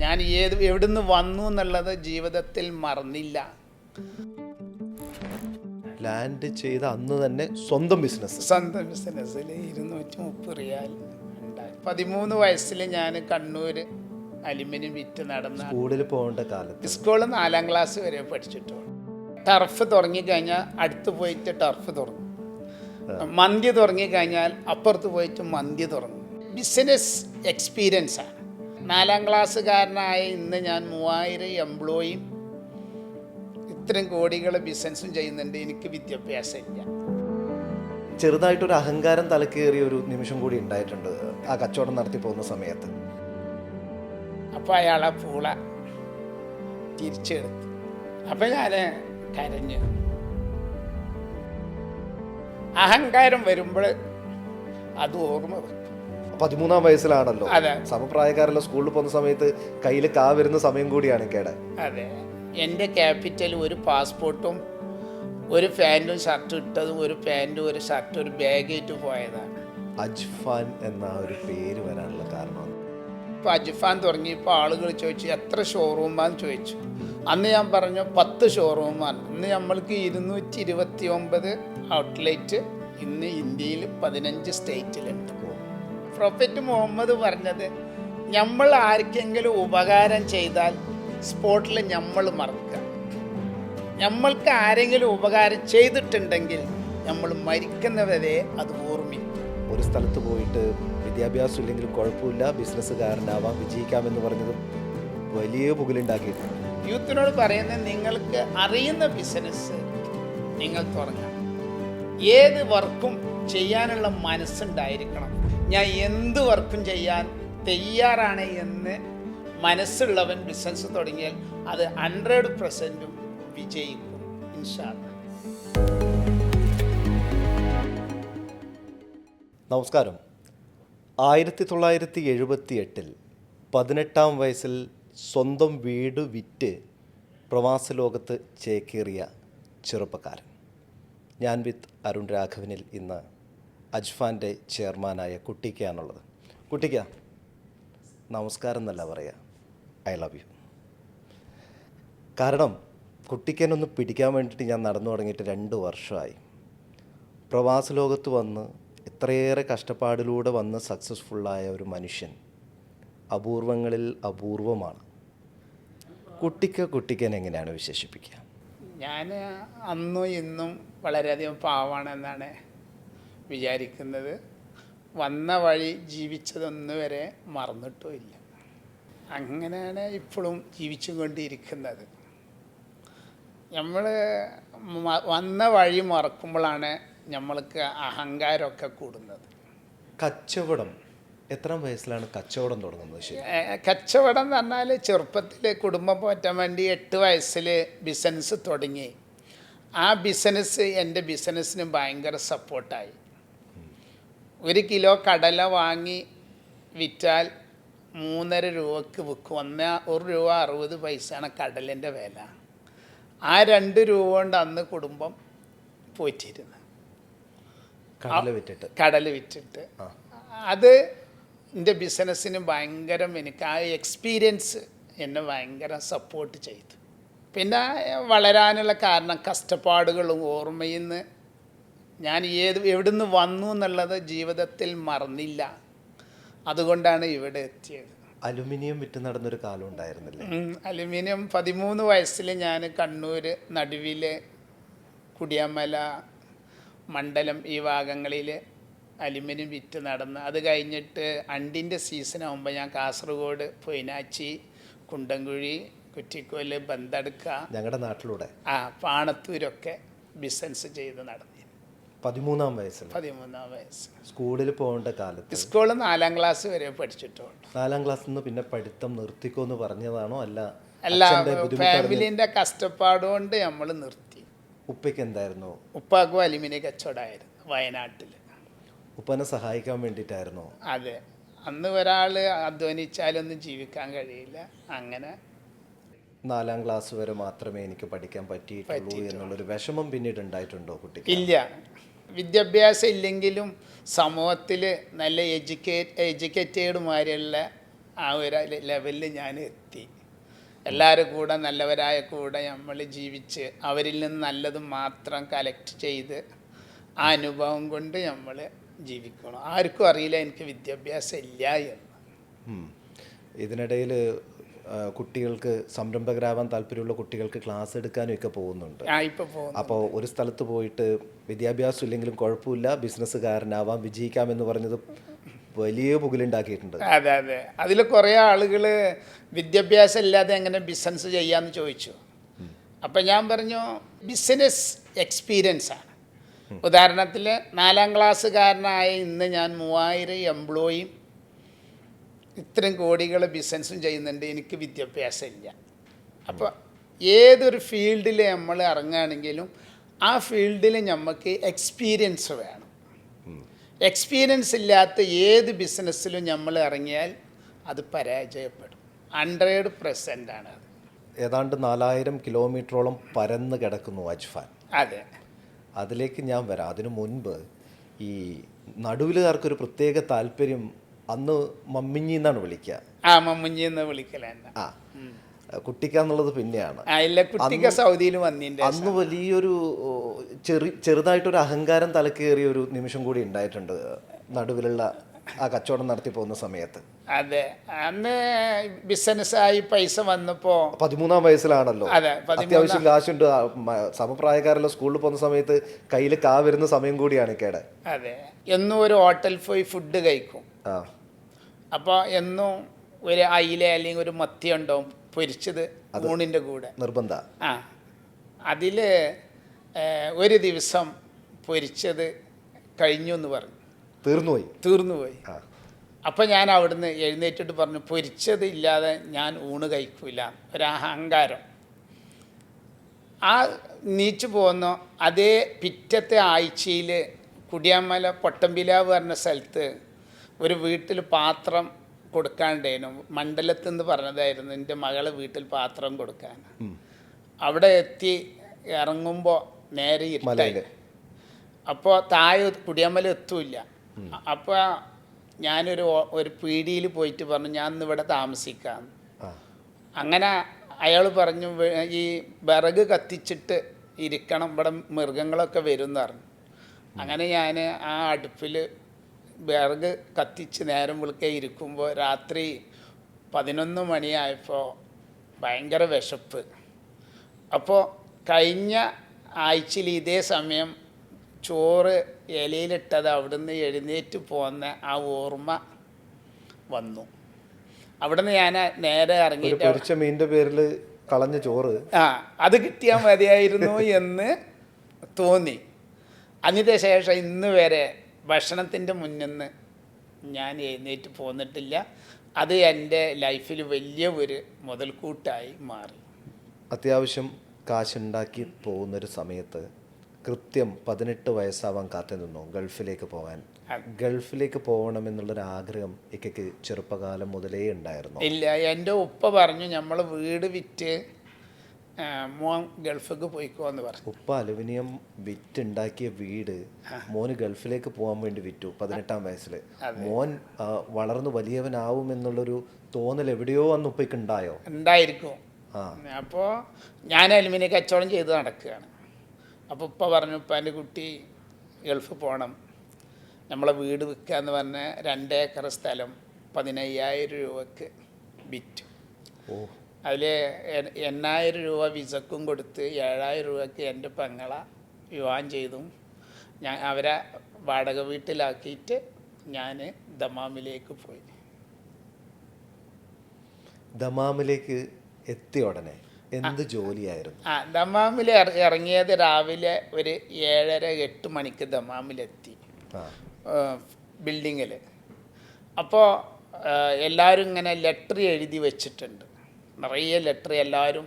ഞാൻ എവിടുന്ന് വന്നു എന്നുള്ളത് ജീവിതത്തിൽ മറന്നില്ല. ലാൻഡ് ചെയ്ത അന്ന് തന്നെ സ്വന്തം ബിസിനസ്സിൽ 230 റിയാൽ ഉണ്ടായി. 13 വയസ്സിൽ ഞാൻ കണ്ണൂർ അലുമിനിയം വിറ്റ് നടന്ന സ്കൂളിൽ പോകേണ്ട കാലത്ത് സ്കൂളിൽ 4ാം ക്ലാസ് വരെ പഠിച്ചിട്ടുള്ളൂ. ടർഫ് തുടങ്ങിക്കഴിഞ്ഞാൽ അടുത്ത് പോയിട്ട് ടർഫ് തുടങ്ങും. മന്തി തുടങ്ങിക്കഴിഞ്ഞാൽ അപ്പുറത്ത് പോയിട്ട് മന്തി തുടങ്ങും. ബിസിനസ് എക്സ്പീരിയൻസാണ്. 4ാം ക്ലാസ്സുകാരനായ ഇന്ന് ഞാൻ 3000 എംപ്ലോയിയും ഇത്രയും കോടികളെ ബിസിനസ്സും ചെയ്യുന്നുണ്ട്. എനിക്ക് വിദ്യാഭ്യാസം ഇല്ല. ചെറുതായിട്ടൊരു അഹങ്കാരം തലക്കേറിയ ഒരു നിമിഷം കൂടി ഉണ്ടായിട്ടുണ്ട് ആ കച്ചവടം നടത്തി പോകുന്ന സമയത്ത്. അപ്പോൾ അയാളെ പൂള തിരിച്ചെടുത്തു. അപ്പം ഞാൻ കരഞ്ഞു. അഹങ്കാരം വരുമ്പോൾ അത് ഓർമ്മ വെക്കും. 13-ാം വയസ്സിലാണല്ലോ. അതെ, സമപ്രായക്കാരെല്ലാം സ്കൂളിൽ പോകുന്ന സമയത്ത് കയ്യിൽ വരുന്ന സമയം കൂടിയാണ് കേട. അതെ. എൻ്റെ ക്യാപിറ്റൽ ഒരു പാസ്പോർട്ടും ഒരു പാൻറ്റും ഷർട്ടും ഇട്ടതും ഒരു പാൻറ്റും ഒരു ഷർട്ടും ഒരു ബാഗായിട്ട് പോയതാണ്. അജ്ഫാൻ എന്ന ഒരു പേര് വരാനുള്ള കാരണം ഇപ്പോൾ അജ്ഫാൻ തുടങ്ങിയപ്പോൾ ആളുകൾ ചോദിച്ചു എത്ര ഷോറൂമാന്ന് ചോദിച്ചു. അന്ന് ഞാൻ പറഞ്ഞു 10 ഷോറൂമാണ്. ഇന്ന് നമ്മൾക്ക് 229 ഔട്ട്ലെറ്റ് ഇന്ന് ഇന്ത്യയിൽ 15 സ്റ്റേറ്റിലുണ്ട്. പ്രൊഫറ്റ് മുഹമ്മദ് പറഞ്ഞത് നമ്മൾ ആർക്കെങ്കിലും ഉപകാരം ചെയ്താൽ സ്പോട്ടിൽ നമ്മൾ മറക്കുക. നമ്മൾക്ക് ആരെങ്കിലും ഉപകാരം ചെയ്തിട്ടുണ്ടെങ്കിൽ നമ്മൾ മരിക്കുന്നവരെ അത് ഓർമ്മിക്കും. ഒരു സ്ഥലത്ത് പോയിട്ട് വിദ്യാഭ്യാസം ഇല്ലെങ്കിലും കുഴപ്പമില്ല, ബിസിനസ്സുകാരനാവാം, വിജയിക്കാമെന്ന് പറഞ്ഞതും വലിയ പുകലുണ്ടാക്കിയിട്ടുണ്ട്. യൂത്തിനോട് പറയുന്നത് നിങ്ങൾക്ക് അറിയുന്ന ബിസിനസ് നിങ്ങൾ തുടങ്ങണം. ഏത് വർക്കും ചെയ്യാനുള്ള മനസ്സുണ്ടായിരിക്കണം. ഞാൻ എന്ത് വർക്കും ചെയ്യാൻ തയ്യാറാണ് എന്ന് മനസ്സുള്ളവൻ ബിസിനസ് തുടങ്ങിയാൽ അത് 100% വിജയിക്കും ഇൻഷാ അല്ലാഹ്. നമസ്കാരം. 1978 18-ാം വയസ്സിൽ സ്വന്തം വീട് വിറ്റ് പ്രവാസ ലോകത്ത് ചേക്കേറിയ ചെറുപ്പക്കാരൻ. ഞാൻ വിത്ത് അരുൺ രാഘവനിൽ ഇന്ന് അജ്ഫാൻ്റെ ചെയർമാനായ കുട്ടിക്കാണുള്ളത്. കുട്ടിക്ക, നമസ്കാരം എന്നല്ല പറയുക, ഐ ലവ് യു. കാരണം കുട്ടിക്കനൊന്ന് പിടിക്കാൻ വേണ്ടിയിട്ട് ഞാൻ നടന്നു തുടങ്ങിയിട്ട് 2 വർഷമായി. പ്രവാസ ലോകത്ത് വന്ന് ഇത്രയേറെ കഷ്ടപ്പാടിലൂടെ വന്ന് സക്സസ്ഫുള്ളായ ഒരു മനുഷ്യൻ അപൂർവങ്ങളിൽ അപൂർവമാണ്. കുട്ടിക്കൻ എങ്ങനെയാണ് വിശേഷിപ്പിക്കുക? ഞാൻ അന്നും ഇന്നും വളരെയധികം പാവമാണെന്നാണ് വിചാരിക്കുന്നത്. വന്ന വഴി ജീവിച്ചതൊന്നും വരെ മറന്നിട്ടുമില്ല. അങ്ങനെയാണ് ഇപ്പോഴും ജീവിച്ചു കൊണ്ടിരിക്കുന്നത്. നമ്മൾ വന്ന വഴി മറക്കുമ്പോഴാണ് നമ്മൾക്ക് അഹങ്കാരമൊക്കെ കൂടുന്നത്. കച്ചവടം എത്രാം വയസ്സിലാണ് കച്ചവടം തുടങ്ങുന്നത്? ശരി, കച്ചവടം എന്ന് പറഞ്ഞാൽ ചെറുപ്പത്തിൽ കുടുംബം പോറ്റാൻ വേണ്ടി 8 വയസ്സിൽ ബിസിനസ് തുടങ്ങി. ആ ബിസിനസ് എൻ്റെ ബിസിനസ്സിന് ഭയങ്കര സപ്പോർട്ടായി. 1 കിലോ കടല വാങ്ങി വിറ്റാൽ 3.5 രൂപക്ക് വിൽക്കും. 1 രൂപ 60 പൈസയാണ് കടലിൻ്റെ വില. ആ 2 രൂപ കൊണ്ട് അന്ന് കുടുംബം പോറ്റിരുന്നു. കടൽ വിറ്റിട്ട് അത് എൻ്റെ ബിസിനസ്സിന് എനിക്ക് ആ എക്സ്പീരിയൻസ് എന്നെ ഭയങ്കര സപ്പോർട്ട് ചെയ്തു. പിന്നെ വളരാനുള്ള കാരണം കഷ്ടപ്പാടുകളും ഓർമ്മയിൽ നിന്ന് ഞാൻ എവിടുന്ന് വന്നു എന്നുള്ളത് ജീവിതത്തിൽ മറന്നില്ല. അതുകൊണ്ടാണ് ഇവിടെ എത്തിയത്. അലുമിനിയം വിറ്റ് നടന്നൊരു കാലം ഉണ്ടായിരുന്നില്ലേ? അലുമിനിയം 13 വയസ്സിൽ ഞാൻ കണ്ണൂർ നടുവിൽ കുടിയാമല മണ്ഡലം ഈ ഭാഗങ്ങളിൽ അലുമിനിയം വിറ്റ് നടന്ന് അത് കഴിഞ്ഞിട്ട് അണ്ടിൻ്റെ സീസണാകുമ്പോൾ ഞാൻ കാസർഗോഡ്, പൊയിനാച്ചി, കുണ്ടൻകുഴി, കുറ്റിക്കോല്, ബന്തടുക്ക, ഞങ്ങളുടെ നാട്ടിലൂടെ പാണത്തൂരൊക്കെ ബിസിനസ് ചെയ്ത് നടന്നു. 13-ാം വയസ്സിൽ സ്കൂളിൽ പോകേണ്ട കാലത്ത് സ്കൂളിൽ 4ാം ക്ലാസ് വരെ പഠിച്ചിട്ടുള്ളൂ. 4ാം ക്ലാസ്സിൽ നിന്ന് പിന്നെ പഠിത്തം നിർത്തിക്കോന്ന് പറഞ്ഞതാണോ? അല്ല, ഫാമിലിൻ്റെ കഷ്ടപ്പാട് കൊണ്ട് നമ്മൾ നിർത്തി. ഉപ്പയ്ക്ക് എന്തായിരുന്നു? ഉപ്പാക്കും അലുമിനിയം കച്ചവടമായിരുന്നു വയനാട്ടിൽ. ഉപ്പനെ സഹായിക്കാൻ വേണ്ടിയിട്ടായിരുന്നോ? അതെ. അന്ന് ഒരാൾ അധ്വാനിച്ചാലൊന്നും ജീവിക്കാൻ കഴിയില്ല. അങ്ങനെ 4ാം ക്ലാസ് വരെ മാത്രമേ എനിക്ക് പഠിക്കാൻ പറ്റിയിട്ടുള്ളൂ എന്നുള്ളൊരു വിഷമം പിന്നീട് ഉണ്ടായിട്ടുണ്ടോ കുട്ടിക്ക്? ഇല്ല. വിദ്യാഭ്യാസം ഇല്ലെങ്കിലും സമൂഹത്തിൽ നല്ല എഡ്യൂക്കേറ്റഡ്മാരുള്ള ആ ഒരു ലെവലിൽ ഞാൻ എത്തി. എല്ലാവരും കൂടെ നല്ലവരായ കൂടെ നമ്മൾ ജീവിച്ച് അവരിൽ നിന്ന് നല്ലത് മാത്രം കളക്ട് ചെയ്ത് ആ അനുഭവം കൊണ്ട് നമ്മൾ ജീവിക്കണം. ആർക്കും അറിയില്ല എനിക്ക് വിദ്യാഭ്യാസം ഇല്ല എന്ന്. ഇതിനിടയിൽ കുട്ടികൾക്ക് സംരംഭകരാവാൻ താല്പര്യമുള്ള കുട്ടികൾക്ക് ക്ലാസ് എടുക്കാനും ഒക്കെ പോകുന്നുണ്ട്. ഇപ്പോൾ പോകുന്നു. അപ്പോൾ ഒരു സ്ഥലത്ത് പോയിട്ട് വിദ്യാഭ്യാസം ഇല്ലെങ്കിലും കുഴപ്പമില്ല, ബിസിനസ്സുകാരനാവാം, വിജയിക്കാമെന്ന് പറഞ്ഞത് വലിയ പുകലുണ്ടാക്കിയിട്ടുണ്ട്. അതെ അതെ. അതിൽ കുറേ ആളുകൾ വിദ്യാഭ്യാസം ഇല്ലാതെ എങ്ങനെ ബിസിനസ് ചെയ്യാമെന്ന് ചോദിച്ചു. അപ്പം ഞാൻ പറഞ്ഞു ബിസിനസ് എക്സ്പീരിയൻസാണ്. ഉദാഹരണത്തിൽ 4ാം ക്ലാസ്സുകാരനായ ഇന്ന് ഞാൻ 3000 എംപ്ലോയിയും ഇത്രയും കോടികൾ ബിസിനസ്സും ചെയ്യുന്നുണ്ട്, എനിക്ക് വിദ്യാഭ്യാസം ഇല്ല. അപ്പോൾ ഏതൊരു ഫീൽഡിൽ നമ്മൾ ഇറങ്ങുകയാണെങ്കിലും ആ ഫീൽഡിൽ നമുക്ക് എക്സ്പീരിയൻസ് വേണം. എക്സ്പീരിയൻസ് ഇല്ലാത്ത ഏത് ബിസിനസ്സിലും നമ്മൾ ഇറങ്ങിയാൽ അത് പരാജയപ്പെടും. 100% ആണ് അത്. ഏതാണ്ട് 4000 കിലോമീറ്ററോളം പരന്ന് കിടക്കുന്നു അജ്ഫാൻ. അതെ, അതിലേക്ക് ഞാൻ വരാം. അതിനു മുൻപ് ഈ നടുവിലുകാർക്കൊരു പ്രത്യേക താല്പര്യം, അന്ന് മമ്മിഞ്ഞി എന്നാണ് വിളിക്കുക. മമ്മുഞ്ഞി എന്ന് വിളിക്കലാണ്. കുട്ടിക്കാന്നുള്ളത് പിന്നെയാണ്. ഇല്ല, കുട്ടിക്ക സൗദിയിൽ വന്നിട്ടുണ്ട്. അന്ന് വലിയൊരു ചെറുതായിട്ടൊരു അഹങ്കാരം തലക്കേറിയ ഒരു നിമിഷം കൂടി ഉണ്ടായിട്ടുണ്ട് നടുവിലുള്ള ആ കച്ചവടം നടത്തി പോകുന്ന സമയത്ത്. അതെ, അന്ന് ബിസിനസ്സായി പൈസ വന്നപ്പോൾ 13ാം വയസ്സിലാണല്ലോ. അതെ, അത്യാവശ്യം കാശുണ്ട്. സമപ്രായക്കാരെല്ലാം സ്കൂളിൽ പോകുന്ന സമയത്ത് കയ്യിൽ വരുന്ന സമയം കൂടിയാണ് കേടെ. അതെ, എന്നും ഒരു ഹോട്ടലിൽ പോയി ഫുഡ് കഴിക്കും. അപ്പോൾ എന്നും ഒരു അയില അല്ലെങ്കിൽ ഒരു മത്തി ഉണ്ടാവും പൊരിച്ചത് ഊണിൻ്റെ കൂടെ നിർബന്ധ. അതിൽ ഒരു ദിവസം പൊരിച്ചത് കഴിഞ്ഞു എന്ന് പറഞ്ഞു, തീർന്നുപോയി. അപ്പം ഞാൻ അവിടുന്ന് എഴുന്നേറ്റിട്ട് പറഞ്ഞു പൊരിച്ചത് ഇല്ലാതെ ഞാൻ ഊണ് കഴിക്കില്ല. ഒരഹങ്കാരം. ആ നീച്ചു പോകുന്ന അതേ പിറ്റത്തെ ആഴ്ചയിൽ കുടിയാമല പൊട്ടമ്പിലാവ് പറഞ്ഞ സ്ഥലത്ത് ഒരു വീട്ടിൽ പാത്രം കൊടുക്കാണ്ടേനു. മണ്ഡലത്തിൽ നിന്ന് പറഞ്ഞതായിരുന്നു എൻ്റെ മകളെ വീട്ടിൽ പാത്രം കൊടുക്കാൻ. അവിടെ എത്തി ഇറങ്ങുമ്പോൾ നേരെ ഇരുട്ടായി. അപ്പോൾ താഴെ കുടിയാമല എത്തൂല്ല. അപ്പോൾ ഞാനൊരു പീടിയിൽ പോയിട്ട് പറഞ്ഞു ഞാൻ ഇന്നിവിടെ താമസിക്കാം. അങ്ങനെ അയാൾ പറഞ്ഞു ഈ വിറക് കത്തിച്ചിട്ട് ഇരിക്കണം, ഇവിടെ മൃഗങ്ങളൊക്കെ വരും എന്ന് പറഞ്ഞു. അങ്ങനെ ഞാൻ ആ അടുപ്പിൽ വിറക് കത്തിച്ച് നേരം വിളിക്കെ ഇരിക്കുമ്പോൾ രാത്രി 11 മണിയായപ്പോൾ ഭയങ്കര വിശപ്പ്. അപ്പോൾ കഴിഞ്ഞ ആഴ്ചയിൽ ഇതേ സമയം ചോറ് ഇലയിലിട്ടത് അവിടുന്ന് എഴുന്നേറ്റ് പോന്ന ആ ഓർമ്മ വന്നു. അവിടുന്ന് ഞാൻ നേരെ ഇറങ്ങിയിട്ട് മീനിൻ്റെ പേരിൽ കളഞ്ഞ ചോറ് അത് കിട്ടിയാൽ മതിയായിരുന്നു എന്ന് തോന്നി. അതിന് ശേഷം ഇന്ന് വരെ ഭക്ഷണത്തിൻ്റെ മുന്നിൽ നിന്ന് ഞാൻ എഴുന്നേറ്റ് പോന്നിട്ടില്ല. അത് എൻ്റെ ലൈഫിൽ വലിയ ഒരു മുതൽക്കൂട്ടായി മാറി. അത്യാവശ്യം കാശുണ്ടാക്കി പോകുന്നൊരു സമയത്ത് കൃത്യം 18 വയസ്സാവാൻ കാത്തു നിന്നു ഗൾഫിലേക്ക് പോകാൻ. ഗൾഫിലേക്ക് പോകണമെന്നുള്ളൊരു ആഗ്രഹം ഇക്കയ്ക്ക് ചെറുപ്പകാലം മുതലേ ഉണ്ടായിരുന്നു? ഇല്ല, എൻ്റെ ഉപ്പ പറഞ്ഞു നമ്മൾ വീട് വിറ്റ് മോൻ ഗൾഫിലേക്ക് പോയിക്കോന്ന് പറഞ്ഞു. ഉപ്പ അലുമിനിയം വിറ്റുണ്ടാക്കിയ വീട് മോന് ഗൾഫിലേക്ക് പോകാൻ വേണ്ടി വിറ്റു 18ാം വയസ്സിൽ. മോൻ വളർന്നു വലിയവനാവും എന്നുള്ളൊരു തോന്നൽ എവിടെയോ അന്ന് ഉപ്പയ്ക്ക് ഉണ്ടായിരിക്കും. അപ്പോൾ ഞാൻ അലുമിനിയം കച്ചവടം ചെയ്ത് നടക്കുകയാണ്. അപ്പോൾ ഉപ്പ പറഞ്ഞു ഉപ്പാൻ്റെ കുട്ടി ഗൾഫ് പോകണം, നമ്മളെ വീട് വിൽക്കാന്ന് പറഞ്ഞ 2 ഏക്കർ സ്ഥലം 15,000 രൂപക്ക് വിറ്റു. അതിൽ 8,000 രൂപ വിസക്കും കൊടുത്ത് 7,000 രൂപയ്ക്ക് എൻ്റെ പെങ്ങളെ വിവാഹം ചെയ്തു. ഞാൻ അവരെ വാടക വീട്ടിലാക്കിയിട്ട് ഞാൻ ദമാമിലേക്ക് പോയി. ദമാമിലേക്ക് എത്തിയ ഉടനെ എന്ത് ജോലിയായിരുന്നു? ദമാമിൽ ഇറങ്ങിയത് രാവിലെ ഒരു 7:30-8 മണിക്ക് ദമാമിലെത്തി ബിൽഡിങ്ങിൽ. അപ്പോൾ എല്ലാവരും ഇങ്ങനെ ലെറ്റർ എഴുതി വെച്ചിട്ടുണ്ട്, നിറയെ ലെറ്റർ. എല്ലാവരും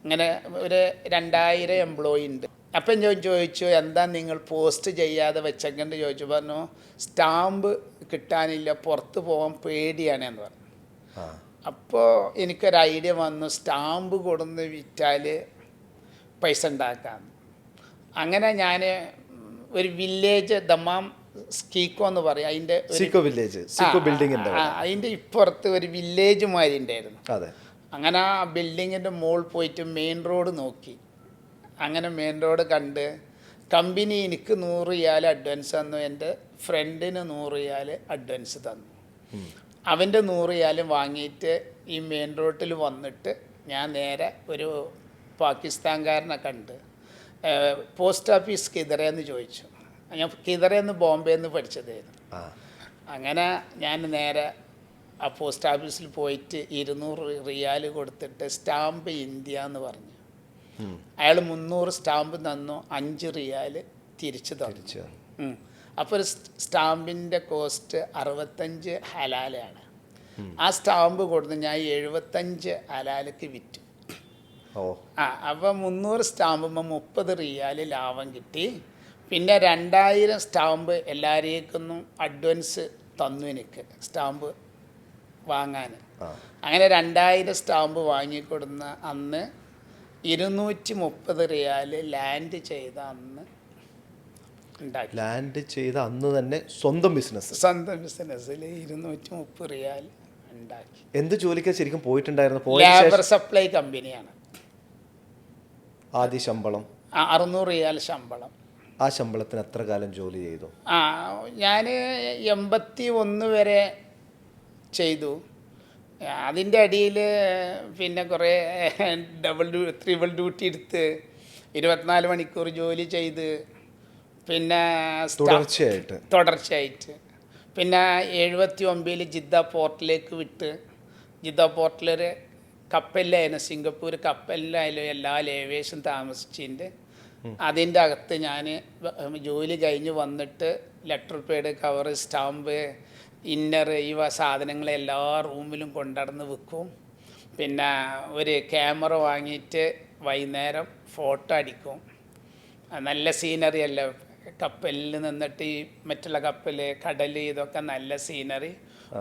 ഇങ്ങനെ ഒരു 2000 എംപ്ലോയി ഉണ്ട്. അപ്പം ഞാൻ ചോദിച്ചു എന്താ നിങ്ങൾ പോസ്റ്റ് ചെയ്യാതെ വെച്ചെങ്കിൽ ചോദിച്ചു. പറഞ്ഞു സ്റ്റാമ്പ് കിട്ടാനില്ല, പുറത്ത് പോകാൻ പേടിയാണ് എന്ന് പറഞ്ഞു. അപ്പോൾ എനിക്കൊരു ഐഡിയ വന്നു, സ്റ്റാമ്പ് കൊടുന്ന് വിറ്റാൽ പൈസ ഉണ്ടാക്കാം. അങ്ങനെ ഞാൻ ഒരു വില്ലേജ് ദമാം സ്കീക്കോ എന്ന് പറയും. അതിൻ്റെ സിക്കോ വില്ലേജ്, സിക്കോ ബിൽഡിങ്ങിൻ്റെ അതിൻ്റെ ഇപ്പുറത്ത് ഒരു വില്ലേജ് മാതിരി ഉണ്ടായിരുന്നു. അതെ. അങ്ങനെ ആ ബിൽഡിങ്ങിൻ്റെ മുകളിൽ പോയിട്ട് മെയിൻ റോഡ് നോക്കി. അങ്ങനെ മെയിൻ റോഡ് കണ്ട് കമ്പനി എനിക്ക് 100 റിയാൽ അഡ്വാൻസ് തന്നു, എൻ്റെ ഫ്രണ്ടിന് 100 റിയാൽ അഡ്വാൻസ് തന്നു. അവൻ്റെ 100 റിയാലും വാങ്ങിയിട്ട് ഈ മെയിൻ റോഡിൽ വന്നിട്ട് ഞാൻ നേരെ ഒരു പാകിസ്ഥാൻകാരനെ കണ്ട് പോസ്റ്റ് ഓഫീസ് കിതറയെന്ന് ചോദിച്ചു. ഞാൻ കിതറയെന്ന് ബോംബെന്ന് പഠിച്ചതായിരുന്നു. അങ്ങനെ ഞാൻ നേരെ ആ പോസ്റ്റ് ഓഫീസിൽ പോയിട്ട് 200 റിയാൽ കൊടുത്തിട്ട് സ്റ്റാമ്പ് ഇന്ത്യ എന്ന് പറഞ്ഞു. അയാൾ 300 സ്റ്റാമ്പ് തന്നു, 5 റിയാൽ തിരിച്ചു തന്നു. അപ്പോൾ ഒരു സ്റ്റാമ്പിൻ്റെ കോസ്റ്റ് 65 ഹലാലാണ്. ആ സ്റ്റാമ്പ് കൊടുത്ത് ഞാൻ 75 ഹലാലക്ക് വിറ്റു. അപ്പോൾ 300 സ്റ്റാമ്പുമ്പോൾ 30 റിയാൽ ലാഭം കിട്ടി. പിന്നെ 2000 സ്റ്റാമ്പ് എല്ലാവരേക്കൊന്നും അഡ്വാൻസ് തന്നു എനിക്ക് സ്റ്റാമ്പ് വാങ്ങാൻ. അങ്ങനെ 2000 സ്റ്റാമ്പ് വാങ്ങിക്കൊടുന്ന അന്ന് 230 റിയാൽ ലാൻഡ് ചെയ്ത അന്ന് ഉണ്ടാക്കി. ലാൻഡ് ചെയ്ത അന്ന് തന്നെ സ്വന്തം ബിസിനസ്സിൽ 230 റിയാൽ ഉണ്ടാക്കി. എന്ത് ജോലിക്കാണ് ശരിക്കും പോയിട്ടുണ്ടായിരുന്നു? ലേബർ സപ്ലൈ കമ്പനിയാണ്. ആദ്യ ശമ്പളം 600 റിയാൽ ശമ്പളം. ആ ശമ്പളത്തിന് എത്ര കാലം ജോലി ചെയ്തു? ഞാൻ 81 വരെ ചെയ്തു. അതിൻ്റെ അടിയിൽ പിന്നെ കുറേ ട്രിപ്പിൾ ഡ്യൂട്ടി എടുത്ത് 24 മണിക്കൂർ ജോലി ചെയ്ത് പിന്നെ തുടർച്ചയായിട്ട് പിന്നെ 79 ജിദ്ദ പോർട്ടിലേക്ക് വിട്ട്. ജിദ്ദ പോർട്ടിലൊരു കപ്പലിലായിരുന്നു, സിംഗപ്പൂർ കപ്പലിലായാലും എല്ലാ ലേവേഷൻ താമസിച്ചിട്ടുണ്ട്. അതിൻ്റെ അകത്ത് ഞാൻ ജോലി കഴിഞ്ഞ് വന്നിട്ട് ലെറ്റർ പേഡ്, കവർ, സ്റ്റാമ്പ്, ഇന്നർ ഈ സാധനങ്ങൾ എല്ലാ റൂമിലും കൊണ്ടുനടന്ന് വെക്കും. പിന്നെ ഒരു ക്യാമറ വാങ്ങിയിട്ട് വൈകുന്നേരം ഫോട്ടോ അടിക്കും. നല്ല സീനറി അല്ല, കപ്പലിൽ നിന്നിട്ട് ഈ മറ്റുള്ള കപ്പൽ, കടൽ, ഇതൊക്കെ നല്ല സീനറി.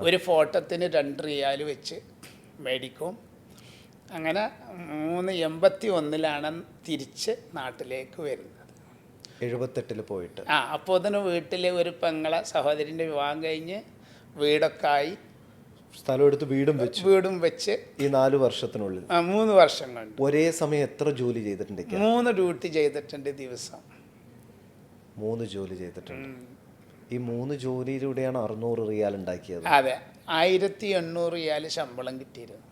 ഒരു ഫോട്ടോത്തിന് 2 റിയാൽ വെച്ച് മേടിക്കും. അങ്ങനെ 381 തിരിച്ച് നാട്ടിലേക്ക് വരുന്നത്. 78 പോയിട്ട് അപ്പോൾ അതിന് വീട്ടിൽ ഒരു പെങ്ങളെ സഹോദരിൻ്റെ വിവാഹം കഴിഞ്ഞ് വീടൊക്കെ ആയി, സ്ഥലം എടുത്ത് വീടും വെച്ച് ഈ 4 വർഷത്തിനുള്ളിൽ 3 വർഷം കൊണ്ട് ഒരേ സമയം എത്ര ജോലി ചെയ്തിട്ടുണ്ട്? 3 ഡ്യൂട്ടി ചെയ്തിട്ടുണ്ട് ദിവസം. 3 ജോലി ചെയ്തിട്ടുണ്ട്. ഈ 3 ജോലിയിലൂടെയാണ് 600 റിയാൽ ഉണ്ടാക്കിയത്. അതെ, 1800 റിയാൽ ശമ്പളം കിട്ടിയിരുന്നു.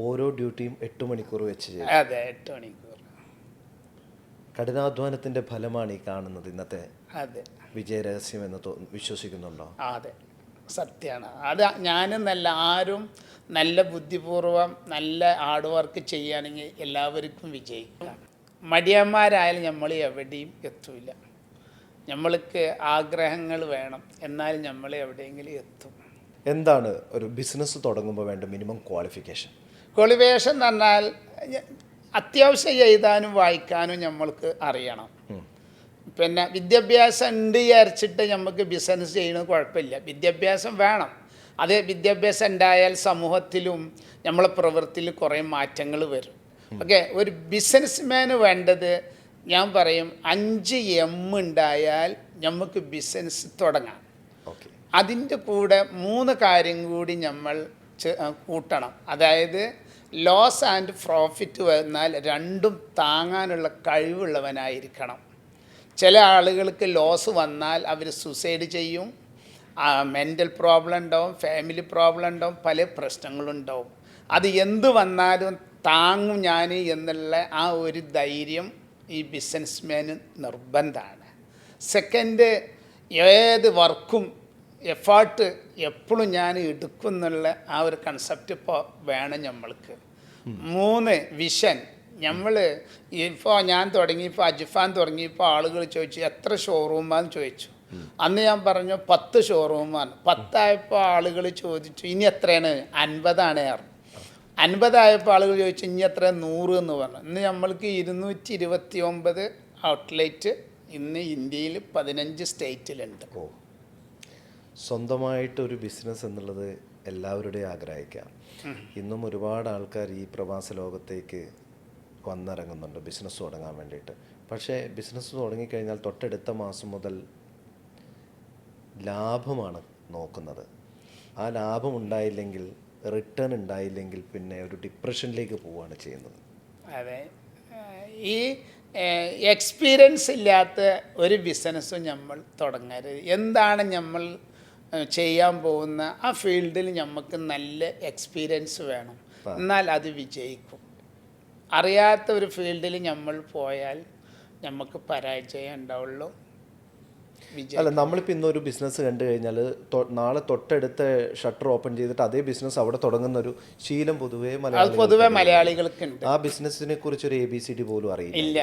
ഓരോ ഡ്യൂട്ടിയും 8 മണിക്കൂർ വെച്ച് ചെയ്തു. അതെ, 8 മണിക്കൂർ. കഠിനാധ്വാനത്തിൻ്റെ ഫലമാണ് ഈ കാണുന്നത് ഇന്നത്തെ വിജയരഹസ്യം എന്ന് വിശ്വസിക്കുന്നുണ്ടോ? അതെ, സത്യമാണ്. അത് ഞാനെന്നല്ല, ആരും നല്ല ബുദ്ധിപൂർവം നല്ല ഹാർഡ് വർക്ക് ചെയ്യുകയാണെങ്കിൽ എല്ലാവർക്കും വിജയിക്കാം. മടിയന്മാരായാലും നമ്മൾ എവിടെയും എത്തൂല. നമ്മൾക്ക് ആഗ്രഹങ്ങൾ വേണം, എന്നാൽ നമ്മൾ എവിടെയെങ്കിലും എത്തും. എന്താണ് ഒരു ബിസിനസ് തുടങ്ങുമ്പോൾ വേണ്ട മിനിമം ക്വാളിഫിക്കേഷൻ എന്ന് പറഞ്ഞാൽ അത്യാവശ്യം എഴുതാനും വായിക്കാനും നമ്മൾക്ക് അറിയണം. പിന്നെ വിദ്യാഭ്യാസം ഉണ്ട് വിചാരിച്ചിട്ട് നമുക്ക് ബിസിനസ് ചെയ്യുന്നത് കുഴപ്പമില്ല. വിദ്യാഭ്യാസം വേണം. അത് വിദ്യാഭ്യാസം ഉണ്ടായാൽ സമൂഹത്തിലും നമ്മളെ പ്രവൃത്തിയിൽ കുറേ മാറ്റങ്ങൾ വരും. ഓക്കെ, ഒരു ബിസിനസ്മാന് വേണ്ടത് ഞാൻ പറയും 5 M ഉണ്ടായാൽ നമുക്ക് ബിസിനസ് തുടങ്ങാം. അതിൻ്റെ കൂടെ 3 കാര്യം കൂടി നമ്മൾ കൂട്ടണം. അതായത് ലോസ് ആൻഡ് പ്രോഫിറ്റ് വന്നാൽ രണ്ടും താങ്ങാനുള്ള കഴിവുള്ളവനായിരിക്കണം. ചില ആളുകൾക്ക് ലോസ് വന്നാൽ അവർ സൂസൈഡ് ചെയ്യും, മെൻ്റൽ പ്രോബ്ലം ഉണ്ടാവും, ഫാമിലി പ്രോബ്ലം ഉണ്ടാവും, പല പ്രശ്നങ്ങളുണ്ടാവും. അത് എന്ത് വന്നാലും താങ്ങും ഞാൻ എന്നുള്ള ആ ഒരു ധൈര്യം ഈ ബിസിനസ്മാന് നിർബന്ധമാണ്. സെക്കൻഡ്, ഏത് വർക്കും എഫേർട്ട് എപ്പോഴും ഞാൻ എടുക്കും എന്നുള്ള ആ ഒരു കൺസെപ്റ്റ് ഇപ്പോൾ വേണം നമ്മൾക്ക്. 3, വിഷൻ. നമ്മൾ ഇപ്പോൾ ഞാൻ തുടങ്ങിയപ്പോൾ അജിഫാൻ തുടങ്ങിയപ്പോൾ ആളുകൾ ചോദിച്ചു എത്ര ഷോറൂമാന്ന് ചോദിച്ചു. അന്ന് ഞാൻ പറഞ്ഞു 10 ഷോറൂമാണ്. 10 ആയപ്പോൾ ആളുകൾ ചോദിച്ചു ഇനി എത്രയാണ്? 50 പറഞ്ഞു. 50 ആയപ്പോൾ ആളുകൾ ചോദിച്ചു ഇനി എത്ര? 100 എന്ന് പറഞ്ഞു. ഇന്ന് നമ്മൾക്ക് 229 ഔട്ട്ലെറ്റ് ഇന്ന് ഇന്ത്യയിൽ 15 സ്റ്റേറ്റിലുണ്ട്. സ്വന്തമായിട്ടൊരു ബിസിനസ് എന്നുള്ളത് എല്ലാവരുടെയും ആഗ്രഹിക്കാം. ഇന്നും ഒരുപാട് ആൾക്കാർ ഈ പ്രവാസ ലോകത്തേക്ക് വന്നിറങ്ങുന്നുണ്ട് ബിസിനസ് തുടങ്ങാൻ വേണ്ടിയിട്ട്. പക്ഷേ ബിസിനസ് തുടങ്ങിക്കഴിഞ്ഞാൽ തൊട്ടടുത്ത മാസം മുതൽ ലാഭമാണ് നോക്കുന്നത്. ആ ലാഭം ഉണ്ടായില്ലെങ്കിൽ, റിട്ടേൺ ഉണ്ടായില്ലെങ്കിൽ പിന്നെ ഒരു ഡിപ്രഷനിലേക്ക് പോവുകയാണ് ചെയ്യുന്നത്. അതെ, ഈ എക്സ്പീരിയൻസ് ഇല്ലാത്ത ഒരു ബിസിനസ്സും നമ്മൾ തുടങ്ങരുത്. എന്താണ് നമ്മൾ ചെയ്യാൻ പോകുന്ന ആ ഫീൽഡിൽ നമുക്ക് നല്ല എക്സ്പീരിയൻസ് വേണം, എന്നാൽ അത് വിജയിക്കും. അറിയാത്ത ഒരു ഫീൽഡിൽ നമ്മൾ പോയാൽ നമുക്ക് പരാജയം ഉണ്ടാവുള്ളൂ. അല്ല, നമ്മളിപ്പോൾ ഇന്നൊരു ബിസിനസ് കണ്ടു കഴിഞ്ഞാൽ നാളെ തൊട്ടടുത്ത ഷട്ടർ ഓപ്പൺ ചെയ്തിട്ട് അതേ ബിസിനസ് അവിടെ തുടങ്ങുന്ന ഒരു ശീലം പൊതുവേ മലയാളികൾക്കുണ്ട്. ആ ബിസിനസ്സിനെ കുറിച്ച് ഒരു ABCD പോലും അറിയില്ല. ഇല്ല.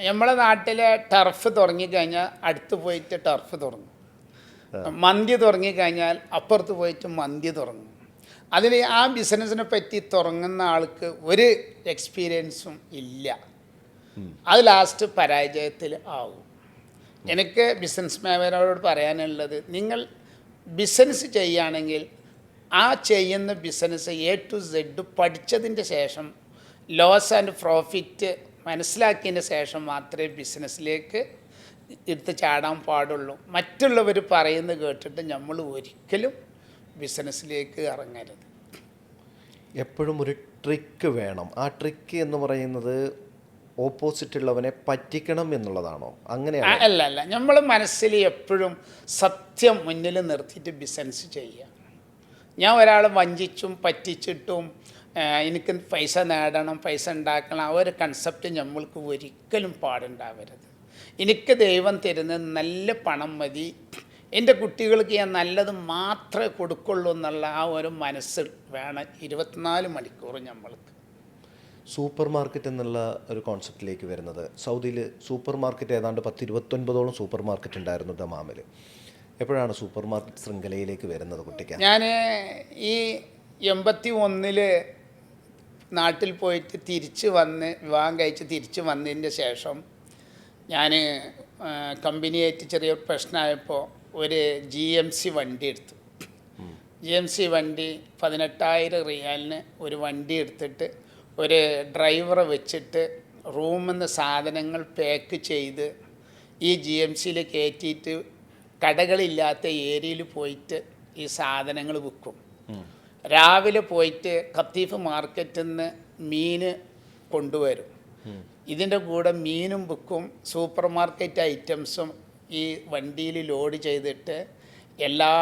നമ്മളെ നാട്ടിലെ ടർഫ് തുടങ്ങിക്കഴിഞ്ഞാൽ അടുത്ത് പോയിട്ട് ടർഫ് തുടങ്ങും. മന്തി തുടങ്ങിക്കഴിഞ്ഞാൽ അപ്പുറത്ത് പോയിട്ട് മന്തി തുടങ്ങും. അതിൽ ആ ബിസിനസ്സിനെ പറ്റി തുടങ്ങുന്ന ആൾക്ക് ഒരു എക്സ്പീരിയൻസും ഇല്ല. അത് ലാസ്റ്റ് പരാജയത്തിൽ ആവും. എനിക്ക് ബിസിനസ് മാനേജരോട് പറയാനുള്ളത്, നിങ്ങൾ ബിസിനസ് ചെയ്യുകയാണെങ്കിൽ ആ ചെയ്യുന്ന ബിസിനസ് A to Z പഠിച്ചതിൻ്റെ ശേഷം, ലോസ് ആൻഡ് പ്രോഫിറ്റ് മനസ്സിലാക്കിയതിന് ശേഷം മാത്രമേ ബിസിനസ്സിലേക്ക് എടുത്ത് ചാടാൻ പാടുള്ളൂ. മറ്റുള്ളവർ പറയുന്നത് കേട്ടിട്ട് നമ്മൾ ഒരിക്കലും ബിസിനസ്സിലേക്ക് ഇറങ്ങരുത്. എപ്പോഴും ഒരു ട്രിക്ക് വേണം. ആ ട്രിക്ക് എന്ന് പറയുന്നത് ഓപ്പോസിറ്റുള്ളവനെ പറ്റിക്കണം എന്നുള്ളതാണോ? അങ്ങനെയാണ്? അല്ല, നമ്മൾ മനസ്സിൽ എപ്പോഴും സത്യം മുന്നിൽ നിർത്തിയിട്ട് ബിസിനസ് ചെയ്യുക. ഞാൻ ഒരാളെ വഞ്ചിച്ചും പറ്റിച്ചിട്ടും എനിക്ക് പൈസ നേടണം, പൈസ ഉണ്ടാക്കണം, ആ ഒരു കൺസെപ്റ്റ് നമ്മൾക്ക് ഒരിക്കലും പാടുണ്ടാവരുത്. എനിക്ക് ദൈവം തരുന്നത് നല്ല പണം മതി, എൻ്റെ കുട്ടികൾക്ക് ഞാൻ നല്ലത് മാത്രമേ കൊടുക്കുള്ളൂ എന്നുള്ള ആ ഒരു മനസ്സ് വേണം 24 മണിക്കൂർ നമ്മൾക്ക്. സൂപ്പർ മാർക്കറ്റ് എന്നുള്ള ഒരു കോൺസെപ്റ്റിലേക്ക് വരുന്നത്, സൗദിയിൽ സൂപ്പർ മാർക്കറ്റ് ഏതാണ്ട് 10-29ഓളം സൂപ്പർ മാർക്കറ്റ് ഉണ്ടായിരുന്നു ദമാമിൽ. എപ്പോഴാണ് സൂപ്പർ മാർക്കറ്റ് ശൃംഖലയിലേക്ക് വരുന്നത് കുട്ടിക്ക്? ഞാൻ ഈ 81 നാട്ടിൽ പോയിട്ട് തിരിച്ച് വന്ന് വിവാഹം കഴിച്ച് തിരിച്ച് വന്നതിൻ്റെ ശേഷം ഞാൻ കമ്പനിയായിട്ട് ചെറിയൊരു പ്രശ്നമായപ്പോൾ ഒരു GMC വണ്ടി എടുത്തു. GMC വണ്ടി 18,000 റിയാലിന് ഒരു വണ്ടി എടുത്തിട്ട് ഒരു ഡ്രൈവറെ വെച്ചിട്ട് റൂമിൽ നിന്ന് സാധനങ്ങൾ പാക്ക് ചെയ്ത് ഈ GMCയിൽ കയറ്റിയിട്ട് കടകളില്ലാത്ത ഏരിയയിൽ പോയിട്ട് ഈ സാധനങ്ങൾ വിൽക്കും. രാവിലെ പോയിട്ട് ഖത്തീഫ് മാർക്കറ്റിൽ നിന്ന് മീൻ കൊണ്ടുവരും. ഇതിൻ്റെ കൂടെ മീനും വിൽക്കും, സൂപ്പർ മാർക്കറ്റ് ഐറ്റംസും ഈ വണ്ടിയിൽ ലോഡ് ചെയ്തിട്ട് എല്ലാ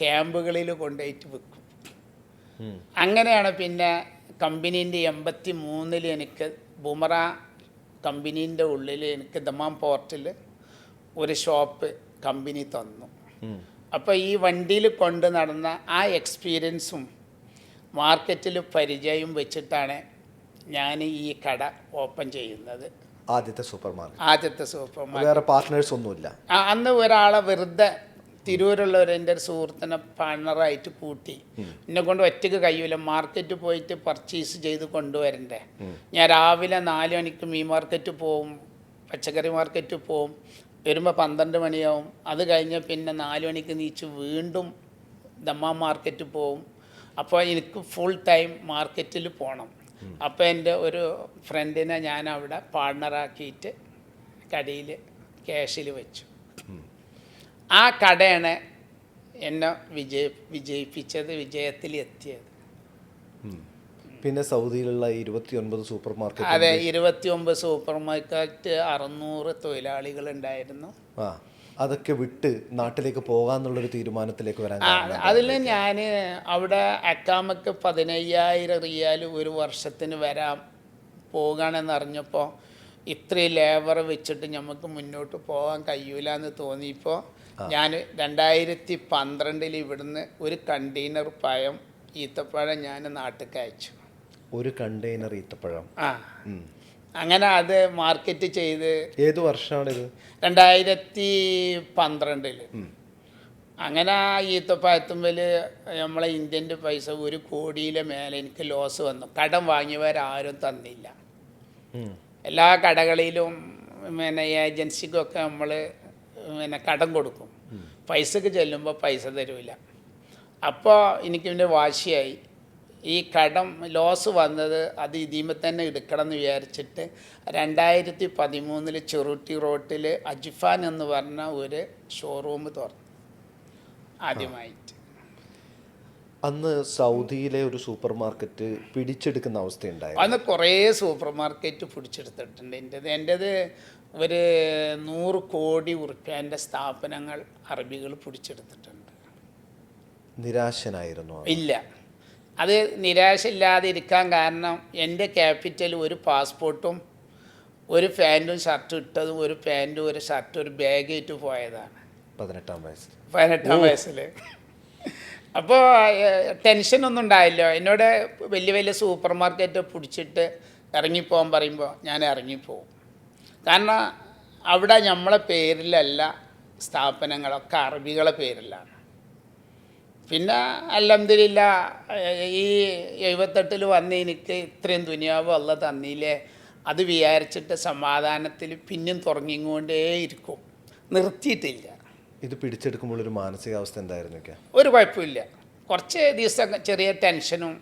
ക്യാമ്പുകളിൽ കൊണ്ടുപോയിട്ട് വിൽക്കും. അങ്ങനെയാണ് പിന്നെ കമ്പനീൻ്റെ 83 എനിക്ക് ബുമറ കമ്പനീൻ്റെ ഉള്ളിൽ എനിക്ക് ദമാം പോർട്ടിൽ ഒരു ഷോപ്പ് കമ്പനി തന്നു. അപ്പോൾ ഈ വണ്ടിയിൽ കൊണ്ട് നടന്ന ആ എക്സ്പീരിയൻസും മാർക്കറ്റിൽ പരിചയം വെച്ചിട്ടാണ് ഞാൻ ഈ കട ഓപ്പൺ ചെയ്യുന്നത്. ആദ്യത്തെ സൂപ്പർ മാർക്കറ്റ്. വേറെ പാർട്ട്നേഴ്സ് ഒന്നുമില്ല. അന്ന് ഒരാളെ വെറുതെ തിരൂരുള്ളവർ എൻ്റെ ഒരു സുഹൃത്തിനെ പാർട്ണറായിട്ട് കൂട്ടി. എന്നെ കൊണ്ട് ഒറ്റയ്ക്ക് കഴിയില്ല, മാർക്കറ്റ് പോയിട്ട് പർച്ചേസ് ചെയ്ത് കൊണ്ടുവരണ്ടേ. ഞാൻ രാവിലെ 4 മണിക്ക് മീൻ മാർക്കറ്റ് പോവും, പച്ചക്കറി മാർക്കറ്റ് പോവും, വരുമ്പോൾ 12 മണിയാവും. അത് കഴിഞ്ഞ് പിന്നെ 4 മണിക്ക് നീച്ച് വീണ്ടും ദമ്മാം മാർക്കറ്റ് പോവും. അപ്പോൾ എനിക്ക് ഫുൾ ടൈം മാർക്കറ്റിൽ പോകണം. അപ്പോൾ എൻ്റെ ഒരു ഫ്രണ്ടിനെ ഞാൻ അവിടെ പാർട്ണറാക്കിയിട്ട് കടയിൽ ക്യാഷിൽ വെച്ചു. ആ കടയാണ് എന്നെ വിജയിപ്പിച്ചത്, വിജയത്തിലെത്തിയത്. പിന്നെ സൗദിയിലുള്ള 29 സൂപ്പർ മാർക്കറ്റ്. അതെ, 29 സൂപ്പർ മാർക്കറ്റ്, 600 തൊഴിലാളികളുണ്ടായിരുന്നു. അതൊക്കെ വിട്ട് നാട്ടിലേക്ക് പോകാന്നുള്ളൊരു തീരുമാനത്തിലേക്ക് വരാൻ അതിൽ ഞാൻ അവിടെ അക്കാമക്ക് 15,000 റിയാൽ ഒരു വർഷത്തിന് വരാൻ പോകുകയാണെന്ന് അറിഞ്ഞപ്പോൾ ഇത്രയും ലേബർ വെച്ചിട്ട് നമുക്ക് മുന്നോട്ട് പോകാൻ കഴിയൂല എന്ന് തോന്നിയപ്പോൾ ഞാൻ 2012 ഇവിടുന്ന് ഒരു കണ്ടെയ്നർ പഴം ഈത്തപ്പഴം ഞാൻ നാട്ടിലേക്ക് അയച്ചു. ഒരു കണ്ടെയ്നർ ഈത്തപ്പഴം? അങ്ങനെ അത് മാർക്കറ്റ് ചെയ്ത്. ഏത് വർഷമാണിത്? 2012. അങ്ങനെ ആ ഈത്തപ്പഴത്തുമ്പിൽ നമ്മളെ ഇന്ത്യൻ്റെ പൈസ 1 കോടിയിലെ മേലെ എനിക്ക് ലോസ് വന്നു. കടം വാങ്ങിയവരാരും തന്നില്ല. എല്ലാ കടകളിലും പിന്നെ ഏജൻസിക്കൊക്കെ നമ്മൾ പിന്നെ കടം കൊടുക്കും, പൈസക്ക് ചെല്ലുമ്പോൾ പൈസ തരില്ല. അപ്പോൾ എനിക്കിതിൻ്റെ വാശിയായി. ഈ കടം ലോസ് വന്നത് അത് ഇതിമ തന്നെ എടുക്കണം എന്ന് വിചാരിച്ചിട്ട് 2013 ചെറുട്ടി റോട്ടിൽ അജിഫാൻ എന്ന് പറഞ്ഞ ഒരു ഷോറൂം തുറന്നു. ആദ്യമായിട്ട്. അന്ന് സൗദിയിലെ ഒരു സൂപ്പർ മാർക്കറ്റ് പിടിച്ചെടുക്കുന്ന അവസ്ഥയുണ്ടായിരുന്നു. അന്ന് കുറേ സൂപ്പർ മാർക്കറ്റ് പിടിച്ചെടുത്തിട്ടുണ്ട്. എൻ്റേത് ഒരു 100 കോടി ഉറുപ്പ്യൻ്റെ സ്ഥാപനങ്ങൾ അറബികൾ പിടിച്ചെടുത്തിട്ടുണ്ട്. നിരാശനായിരുന്നു? ഇല്ല, അത് നിരാശ ഇല്ലാതെ ഇരിക്കാൻ കാരണം എൻ്റെ ക്യാപിറ്റൽ ഒരു പാസ്പോർട്ടും ഒരു പാൻറ്റും ഷർട്ടും ഇട്ടതും ഒരു പാൻറ്റും ഒരു ഷർട്ടും ഒരു ബാഗായിട്ട് പോയതാണ് 18-ാം വയസ്സിൽ. അപ്പോൾ ടെൻഷനൊന്നും ഉണ്ടായില്ല. എന്നോട് വലിയ വലിയ സൂപ്പർ മാർക്കറ്റ് പിടിച്ചിട്ട് ഇറങ്ങിപ്പോകാൻ പറയുമ്പോൾ ഞാൻ ഇറങ്ങിപ്പോവും. കാരണം അവിടെ നമ്മളെ പേരിലല്ല സ്ഥാപനങ്ങളൊക്കെ അറബികളെ പേരിലാണ്. പിന്നെ അൽഹംദുലില്ലാ ഈ 78 വന്ന് എനിക്ക് ഇത്രയും ദുനിയാവ് അള്ള തന്നില്ലേ, അത് വിചാരിച്ചിട്ട് സമാധാനത്തിൽ പിന്നെയും തുടങ്ങിക്കൊണ്ടേ ഇരിക്കും, നിർത്തിയിട്ടില്ല. ഇത് പിടിച്ചെടുക്കുമ്പോൾ ഒരു മാനസികാവസ്ഥ എന്തായിരുന്നു? ഒരു കുഴപ്പമില്ല. കുറച്ച് ദിവസം ചെറിയ ടെൻഷനും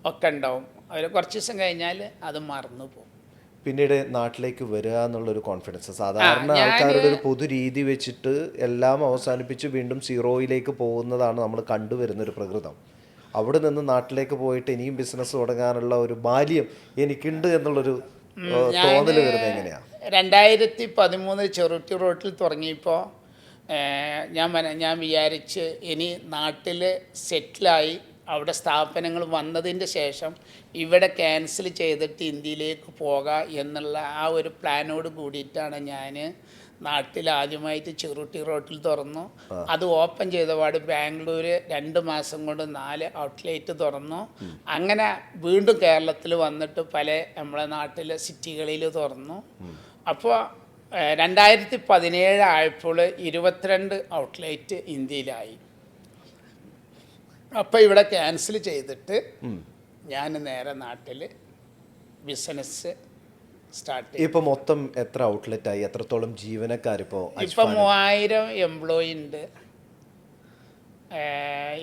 ഒക്കെ ഉണ്ടാവും. അവർ കുറച്ച് ദിവസം കഴിഞ്ഞാൽ അത് മറന്നു പോകും. പിന്നീട് നാട്ടിലേക്ക് വരിക എന്നുള്ളൊരു കോൺഫിഡൻസ്, സാധാരണ ആൾക്കാരുടെ ഒരു പൊതു രീതി വെച്ചിട്ട് എല്ലാം അവസാനിപ്പിച്ച് വീണ്ടും സീറോയിലേക്ക് പോകുന്നതാണ് നമ്മൾ കണ്ടുവരുന്നൊരു പ്രകൃതം. അവിടെ നിന്ന് നാട്ടിലേക്ക് പോയിട്ട് ഇനിയും ബിസിനസ് തുടങ്ങാനുള്ള ഒരു ബാല്യം എനിക്കുണ്ട് എന്നുള്ളൊരു തോന്നൽ വരുന്നത് എങ്ങനെയാണ്? 2013 ചെറുട്ടി റോട്ടിൽ തുടങ്ങിയപ്പോൾ ഞാൻ വിചാരിച്ച് ഇനി നാട്ടിൽ സെറ്റിലായി അവിടെ സ്ഥാപനങ്ങൾ വന്നതിൻ്റെ ശേഷം ഇവിടെ ക്യാൻസൽ ചെയ്തിട്ട് ഇന്ത്യയിലേക്ക് പോകാം എന്നുള്ള ആ ഒരു പ്ലാനോട് കൂടിയിട്ടാണ് ഞാൻ നാട്ടിൽ ആദ്യമായിട്ട് ചെറുട്ടി റോട്ടിൽ തുറന്നു. അത് ഓപ്പൺ ചെയ്തപാട് ബാംഗ്ലൂർ 2 മാസം കൊണ്ട് 4 ഔട്ട്ലെറ്റ് തുറന്നു. അങ്ങനെ വീണ്ടും കേരളത്തിൽ വന്നിട്ട് പല നമ്മളെ നാട്ടിലെ സിറ്റികളിൽ തുറന്നു. അപ്പോൾ 2017 ആയപ്പോൾ 22 ഔട്ട്ലെറ്റ് ഇന്ത്യയിലായി. അപ്പോൾ ഇവിടെ ക്യാൻസൽ ചെയ്തിട്ട് ഞാൻ നേരെ നാട്ടിൽ ബിസിനസ് സ്റ്റാർട്ട് ചെയ്തു. ഇപ്പോൾ മൊത്തം എത്ര ഔട്ട്ലെറ്റ് ആയി? എത്രത്തോളം ജീവനക്കാരിപ്പോൾ? ഇപ്പം 3000 എംപ്ലോയി ഉണ്ട്.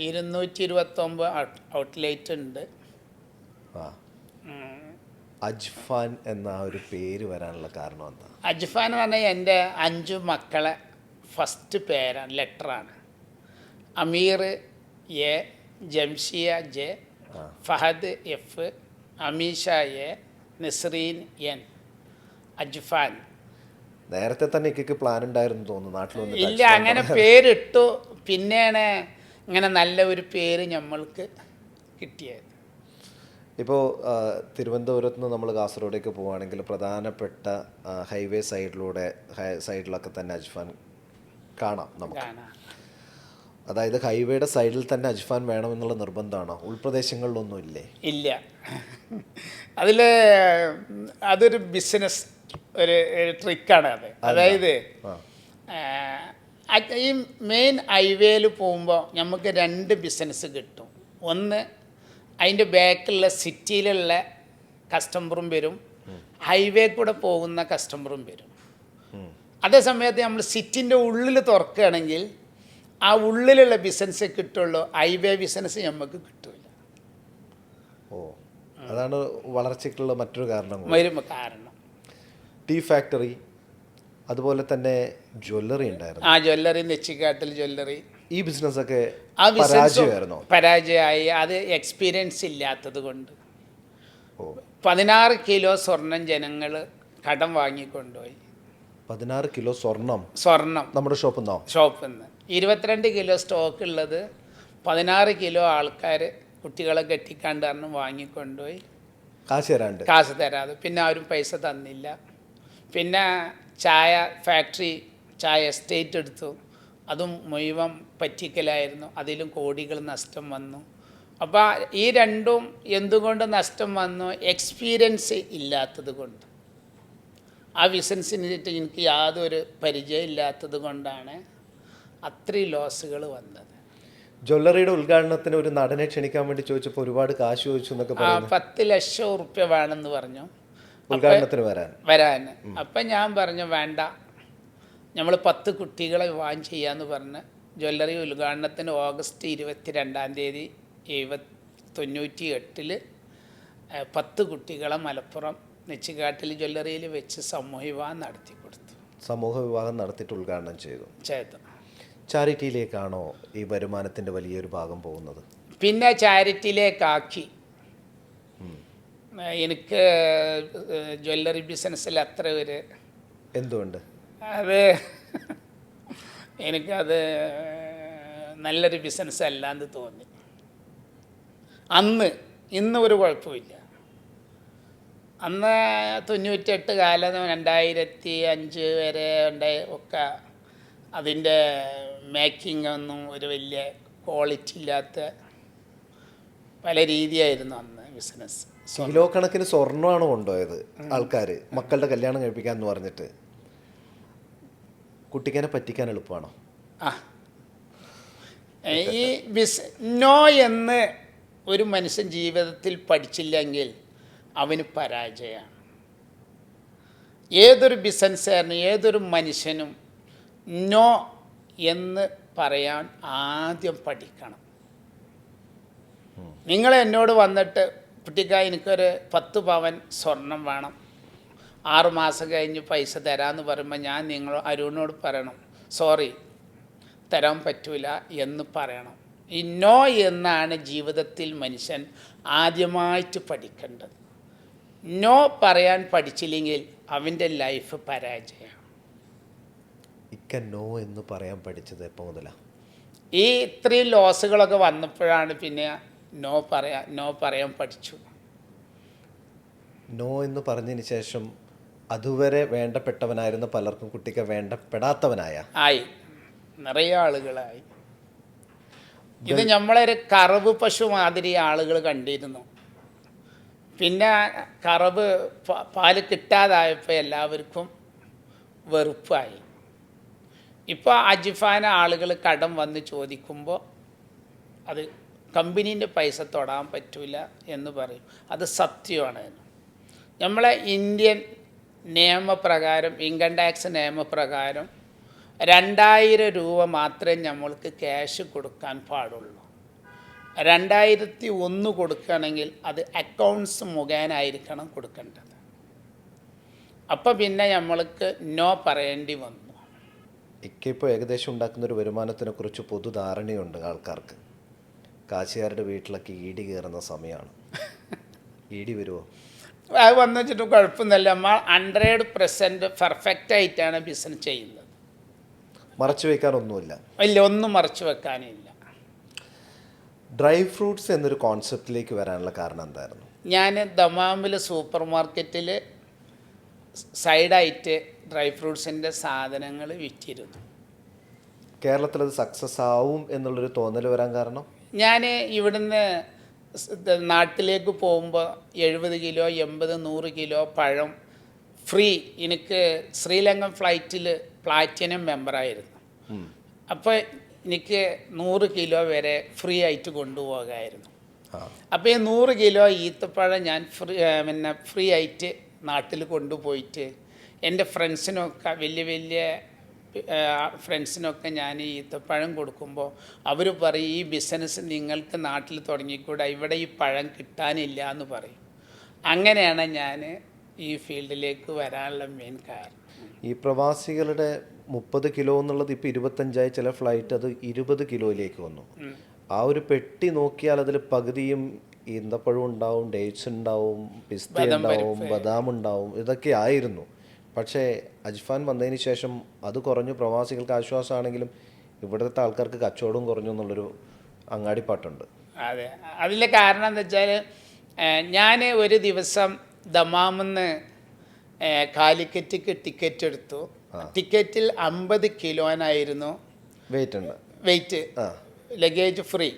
229 ഔട്ട്ലെറ്റ് ഉണ്ട്. അജ്ഫാൻ എന്ന ഒരു പേര് വരാനുള്ള കാരണം എന്താ? അജ്ഫാൻ എന്ന് പറഞ്ഞാൽ എൻ്റെ 5 മക്കളെ ഫസ്റ്റ് പേരാണ്, ലെറ്ററാണ്. Ameer A, Jamshiya J, Fahad F, Ameesha A, Nasreen N. Ajfan. നേരത്തെ തന്നെ എനിക്ക് പ്ലാൻ ഉണ്ടായിരുന്നു തോന്നുന്നു നാട്ടിൽ വന്നിട്ട്. ഇല്ല, അങ്ങനെ പേരിട്ടു. പിന്നെയാണ് ഇങ്ങനെ നല്ല ഒരു പേര് നമ്മൾക്ക് കിട്ടിയത്. ഇപ്പോൾ തിരുവനന്തപുരത്ത് നിന്ന് നമ്മൾ കാസർഗോഡേക്ക് പോവുകയാണെങ്കിൽ പ്രധാനപ്പെട്ട ഹൈവേ സൈഡിലൊക്കെ തന്നെ അജ്ഫാൻ കാണാം നമുക്ക്. അതായത് ഹൈവേയുടെ സൈഡിൽ തന്നെ അജ്ഫാൻ വേണമെന്നുള്ള നിർബന്ധമാണോ? ഉൾപ്രദേശങ്ങളിലൊന്നും ഇല്ലേ? ഇല്ല. അതൊരു ബിസിനസ് ഒരു ട്രിക്കാണ് അത്. അതായത് ഈ മെയിൻ ഹൈവേയിൽ പോകുമ്പോൾ നമുക്ക് 2 ബിസിനസ് കിട്ടും. ഒന്ന്, അതിൻ്റെ ബാക്കിലുള്ള സിറ്റിയിലുള്ള കസ്റ്റമറും വരും, ഹൈവേ കൂടെ പോകുന്ന കസ്റ്റമറും വരും. അതേ സമയത്ത് നമ്മൾ സിറ്റിൻ്റെ ഉള്ളിൽ തുറക്കുകയാണെങ്കിൽ ആ ഉള്ളിലുള്ള ബിസിനസ് കിട്ടുള്ളൂ, ഹൈവേ ബിസിനസ് നമുക്ക് കിട്ടില്ല. അതാണ് വളർച്ചയ്ക്കുള്ള മറ്റൊരു കാരണം. ടീ ഫാക്ടറി, അതുപോലെ തന്നെ ജ്വല്ലറി ഉണ്ടായിരുന്നു. Jewellery, Nechikattil jewellery. ഈ ബിസിനസ്സൊക്കെ പരാജയമായി. അത് എക്സ്പീരിയൻസ് ഇല്ലാത്തത് കൊണ്ട് 16 കിലോ സ്വർണം ജനങ്ങൾ കടം വാങ്ങിക്കൊണ്ടുപോയി. 16 കിലോ സ്വർണം നമ്മുടെ ഷോപ്പിൽ നിന്ന് 22 കിലോ സ്റ്റോക്ക് ഉള്ളത് 16 കിലോ ആൾക്കാർ കുട്ടികളെ കെട്ടിക്കാണ്ട് കാരണം വാങ്ങിക്കൊണ്ടുപോയി. കാശ് തരാതെ. പിന്നെ ആരും പൈസ തന്നില്ല. പിന്നെ ചായ ഫാക്ടറി, ചായ എസ്റ്റേറ്റ് എടുത്തു. അതും മുഴുവൻ പറ്റിക്കലായിരുന്നു. അതിലും കോടികൾ നഷ്ടം വന്നു. അപ്പോൾ ഈ രണ്ടും എന്തുകൊണ്ട് നഷ്ടം വന്നു? എക്സ്പീരിയൻസ് ഇല്ലാത്തത് കൊണ്ട്. ആ ബിസിനസ്സിനിട്ട് എനിക്ക് യാതൊരു പരിചയം ഇല്ലാത്തത് കൊണ്ടാണ് അത്രയും ലോസുകൾ വന്നത്. ജ്വല്ലറിയുടെ ഉദ്ഘാടനത്തിന് ഒരു നടനെ ക്ഷണിക്കാൻ വേണ്ടി ചോദിച്ചപ്പോൾ ഒരുപാട് കാശ് ചോദിച്ചു എന്നൊക്കെ പറഞ്ഞു. 10 ലക്ഷം ഉറുപ്യ വേണമെന്ന് പറഞ്ഞു ഉദ്ഘാടനത്തിന് വരാൻ. അപ്പം ഞാൻ പറഞ്ഞു വേണ്ട, നമ്മൾ 10 കുട്ടികളെ വിവാഹം ചെയ്യാമെന്ന് പറഞ്ഞ് ജ്വല്ലറി ഉദ്ഘാടനത്തിന് ഓഗസ്റ്റ് 22-ാം തീയതി 1998 10 കുട്ടികളെ മലപ്പുറം നെച്ചിക്കാട്ടിൽ ജ്വല്ലറിയിൽ വെച്ച് സമൂഹ വിവാഹം നടത്തി കൊടുത്തു. സമൂഹ വിവാഹം നടത്തിയിട്ട് ഉദ്ഘാടനം ചെയ്തു. ചാരിറ്റിയിലേക്കാണോ ഈ വരുമാനത്തിൻ്റെ വലിയൊരു ഭാഗം പോകുന്നത്? പിന്നെ ചാരിറ്റിയിലേക്കാക്കി. എനിക്ക് ജ്വല്ലറി ബിസിനസ്സിൽ അത്ര ഒരു എന്തുകൊണ്ട്? അത് എനിക്കത് നല്ലൊരു ബിസിനസ് അല്ലാന്ന് തോന്നി അന്ന്. ഇന്ന് ഒരു കുഴപ്പമില്ല. അന്ന് 98 കാലം 2005 വരെ ഒക്കെ അതിൻ്റെ മേക്കിംഗ് ഒന്നും ഒരു വലിയ ക്വാളിറ്റി ഇല്ലാത്ത പല രീതിയായിരുന്നു അന്ന് ബിസിനസ്. കിലോ കണക്കിന് സ്വർണ്ണമാണ് കൊണ്ടുപോയത് ആൾക്കാർ മക്കളുടെ കല്യാണം കഴിപ്പിക്കാമെന്ന് പറഞ്ഞിട്ട്. കുട്ടിക്കനെ പറ്റിക്കാൻ എളുപ്പമാണോ? ആ, ഈ നോ എന്ന് ഒരു മനുഷ്യൻ ജീവിതത്തിൽ പഠിച്ചില്ലെങ്കിൽ അവന് പരാജയമാണ്. ഏതൊരു ബിസിനസ്സുകാരനും ഏതൊരു മനുഷ്യനും നോ എന്ന് പറയാൻ ആദ്യം പഠിക്കണം. നിങ്ങൾ എന്നോട് വന്നിട്ട് കുട്ടിക്ക എനിക്കൊരു 10 പവൻ സ്വർണം വേണം, 6 മാസം കഴിഞ്ഞ് പൈസ തരാമെന്ന് പറയുമ്പോൾ ഞാൻ അരുണിനോട് പറയണം സോറി തരാൻ പറ്റൂല എന്ന് പറയണം. ഈ നോ എന്നാണ് ജീവിതത്തിൽ മനുഷ്യൻ ആദ്യമായിട്ട് പഠിക്കേണ്ടത്. നോ പറയാൻ പഠിച്ചില്ലെങ്കിൽ അവൻ്റെ ലൈഫ് പരാജയമാണ്. നോ എന്ന് പറയാൻ പഠിച്ചത് എപ്പോൾ മുതലാണ്? ഈ ഇത്രയും ലോസുകളൊക്കെ വന്നപ്പോഴാണ് പിന്നെ നോ പറയാൻ പഠിച്ചു. നോ എന്ന് പറഞ്ഞതിന് ശേഷം അതുവരെ വേണ്ടപ്പെട്ടവനായിരുന്ന പലർക്കും കുട്ടിക്ക് വേണ്ടപ്പെടാത്തവനായി നിറയെ ആളുകളായി. ഇത് നമ്മളൊരു കറവ് പശു മാതിരി ആളുകൾ കണ്ടിരുന്നു. പിന്നെ കറവ് പാല് കിട്ടാതായപ്പോൾ എല്ലാവർക്കും വെറുപ്പായി. ഇപ്പോൾ അജിഫാന ആളുകൾ കടം വന്ന് ചോദിക്കുമ്പോൾ അത് കമ്പനീൻ്റെ പൈസ തൊടാൻ പറ്റില്ല എന്ന് പറയും. അത് സത്യമാണ്. നമ്മളെ ഇന്ത്യൻ നിയമപ്രകാരം, ഇൻകം ടാക്സ് നിയമപ്രകാരം 2000 രൂപ മാത്രമേ നമ്മൾക്ക് ക്യാഷ് കൊടുക്കാൻ പാടുള്ളൂ. 2001 കൊടുക്കുകയാണെങ്കിൽ അത് അക്കൗണ്ട്സ് മുഖേന ആയിരിക്കണം കൊടുക്കേണ്ടത്. അപ്പം പിന്നെ നമ്മൾക്ക് നോ പറയേണ്ടി വന്നു. ഇപ്പോൾ ഏകദേശം ഉണ്ടാക്കുന്നൊരു വരുമാനത്തിനെ കുറിച്ച് പൊതുധാരണയുണ്ട് ആൾക്കാർക്ക്. കാശുകാരുടെ വീട്ടിലൊക്കെ ഈടി കയറുന്ന സമയമാണ്. ഈടി വരുമോ? അത് വന്നു വെച്ചിട്ട് കുഴപ്പമൊന്നുമില്ല. നമ്മൾ 100% പെർഫെക്റ്റ് ആയിട്ടാണ് ബിസിനസ് ചെയ്യുന്നത്. മറച്ചു വയ്ക്കാനൊന്നുമില്ല. ഇല്ല, ഒന്നും മറച്ചു വെക്കാനില്ല. ഡ്രൈ ഫ്രൂട്ട്സ് എന്നൊരു കോൺസെപ്റ്റിലേക്ക് വരാനുള്ള കാരണം എന്തായിരുന്നു? ഞാൻ ദമാമിൽ സൂപ്പർ മാർക്കറ്റിൽ സൈഡായിട്ട് ഡ്രൈ ഫ്രൂട്ട്സിൻ്റെ സാധനങ്ങൾ വിറ്റിരുന്നു. കേരളത്തിലത് സക്സസ് ആവും എന്നുള്ളൊരു തോന്നൽ വരാൻ കാരണം? ഞാൻ ഇവിടുന്ന് നാട്ടിലേക്ക് പോകുമ്പോൾ 70 കിലോ 80 100 കിലോ പഴം ഫ്രീ. എനിക്ക് ശ്രീലങ്കൻ ഫ്ലൈറ്റിൽ പ്ലാറ്റിനം മെമ്പറായിരുന്നു. അപ്പോൾ എനിക്ക് 100 കിലോ വരെ ഫ്രീ ആയിട്ട് കൊണ്ടുപോകാമായിരുന്നു. അപ്പോൾ ഈ 100 കിലോ ഈത്തപ്പഴം ഞാൻ ഫ്രീ ആയിട്ട് നാട്ടിൽ കൊണ്ടുപോയിട്ട് എൻ്റെ ഫ്രണ്ട്സിനൊക്കെ വലിയ ഫ്രണ്ട്സിനൊക്കെ ഞാൻ ഈ ഈത്തപ്പഴം കൊടുക്കുമ്പോൾ അവർ പറയും ഈ ബിസിനസ് നിങ്ങൾക്ക് നാട്ടിൽ തുടങ്ങിക്കൂടെ, ഇവിടെ ഈ പഴം കിട്ടാനില്ല എന്ന് പറയും. അങ്ങനെയാണ് ഞാൻ ഈ ഫീൽഡിലേക്ക് വരാനുള്ള മെയിൻ കാരണം. ഈ പ്രവാസികളുടെ 30 കിലോ എന്നുള്ളത് ഇപ്പോൾ 25 ചില ഫ്ലൈറ്റ് അത് 20 കിലോയിലേക്ക് വന്നു. ആ ഒരു പെട്ടി നോക്കിയാൽ അതിൽ പകുതിയും ഈന്തപ്പഴം ഉണ്ടാവും, ഡേറ്റ്സ് ഉണ്ടാവും, പിസ്ത ഉണ്ടാവും, ബദാം ഉണ്ടാവും, ഇതൊക്കെ ആയിരുന്നു. പക്ഷേ അജ്ഫാൻ വന്നതിന് ശേഷം അത് കുറഞ്ഞു. പ്രവാസികൾക്ക് ആശ്വാസമാണെങ്കിലും ഇവിടുത്തെ ആൾക്കാർക്ക് കച്ചവടവും കുറഞ്ഞു എന്നുള്ളൊരു അങ്ങാടിപ്പാട്ടുണ്ട്. അതെ, അതിലെ കാരണം എന്താ വെച്ചാൽ ഞാൻ ഒരു ദിവസം ദമാമിന്ന് കാലിക്കറ്റിക്ക് ടിക്കറ്റ് എടുത്തു. ടിക്കറ്റിൽ 50 കിലോനായിരുന്നു വെയിറ്റ്, ലഗേജ് ഫ്രീ.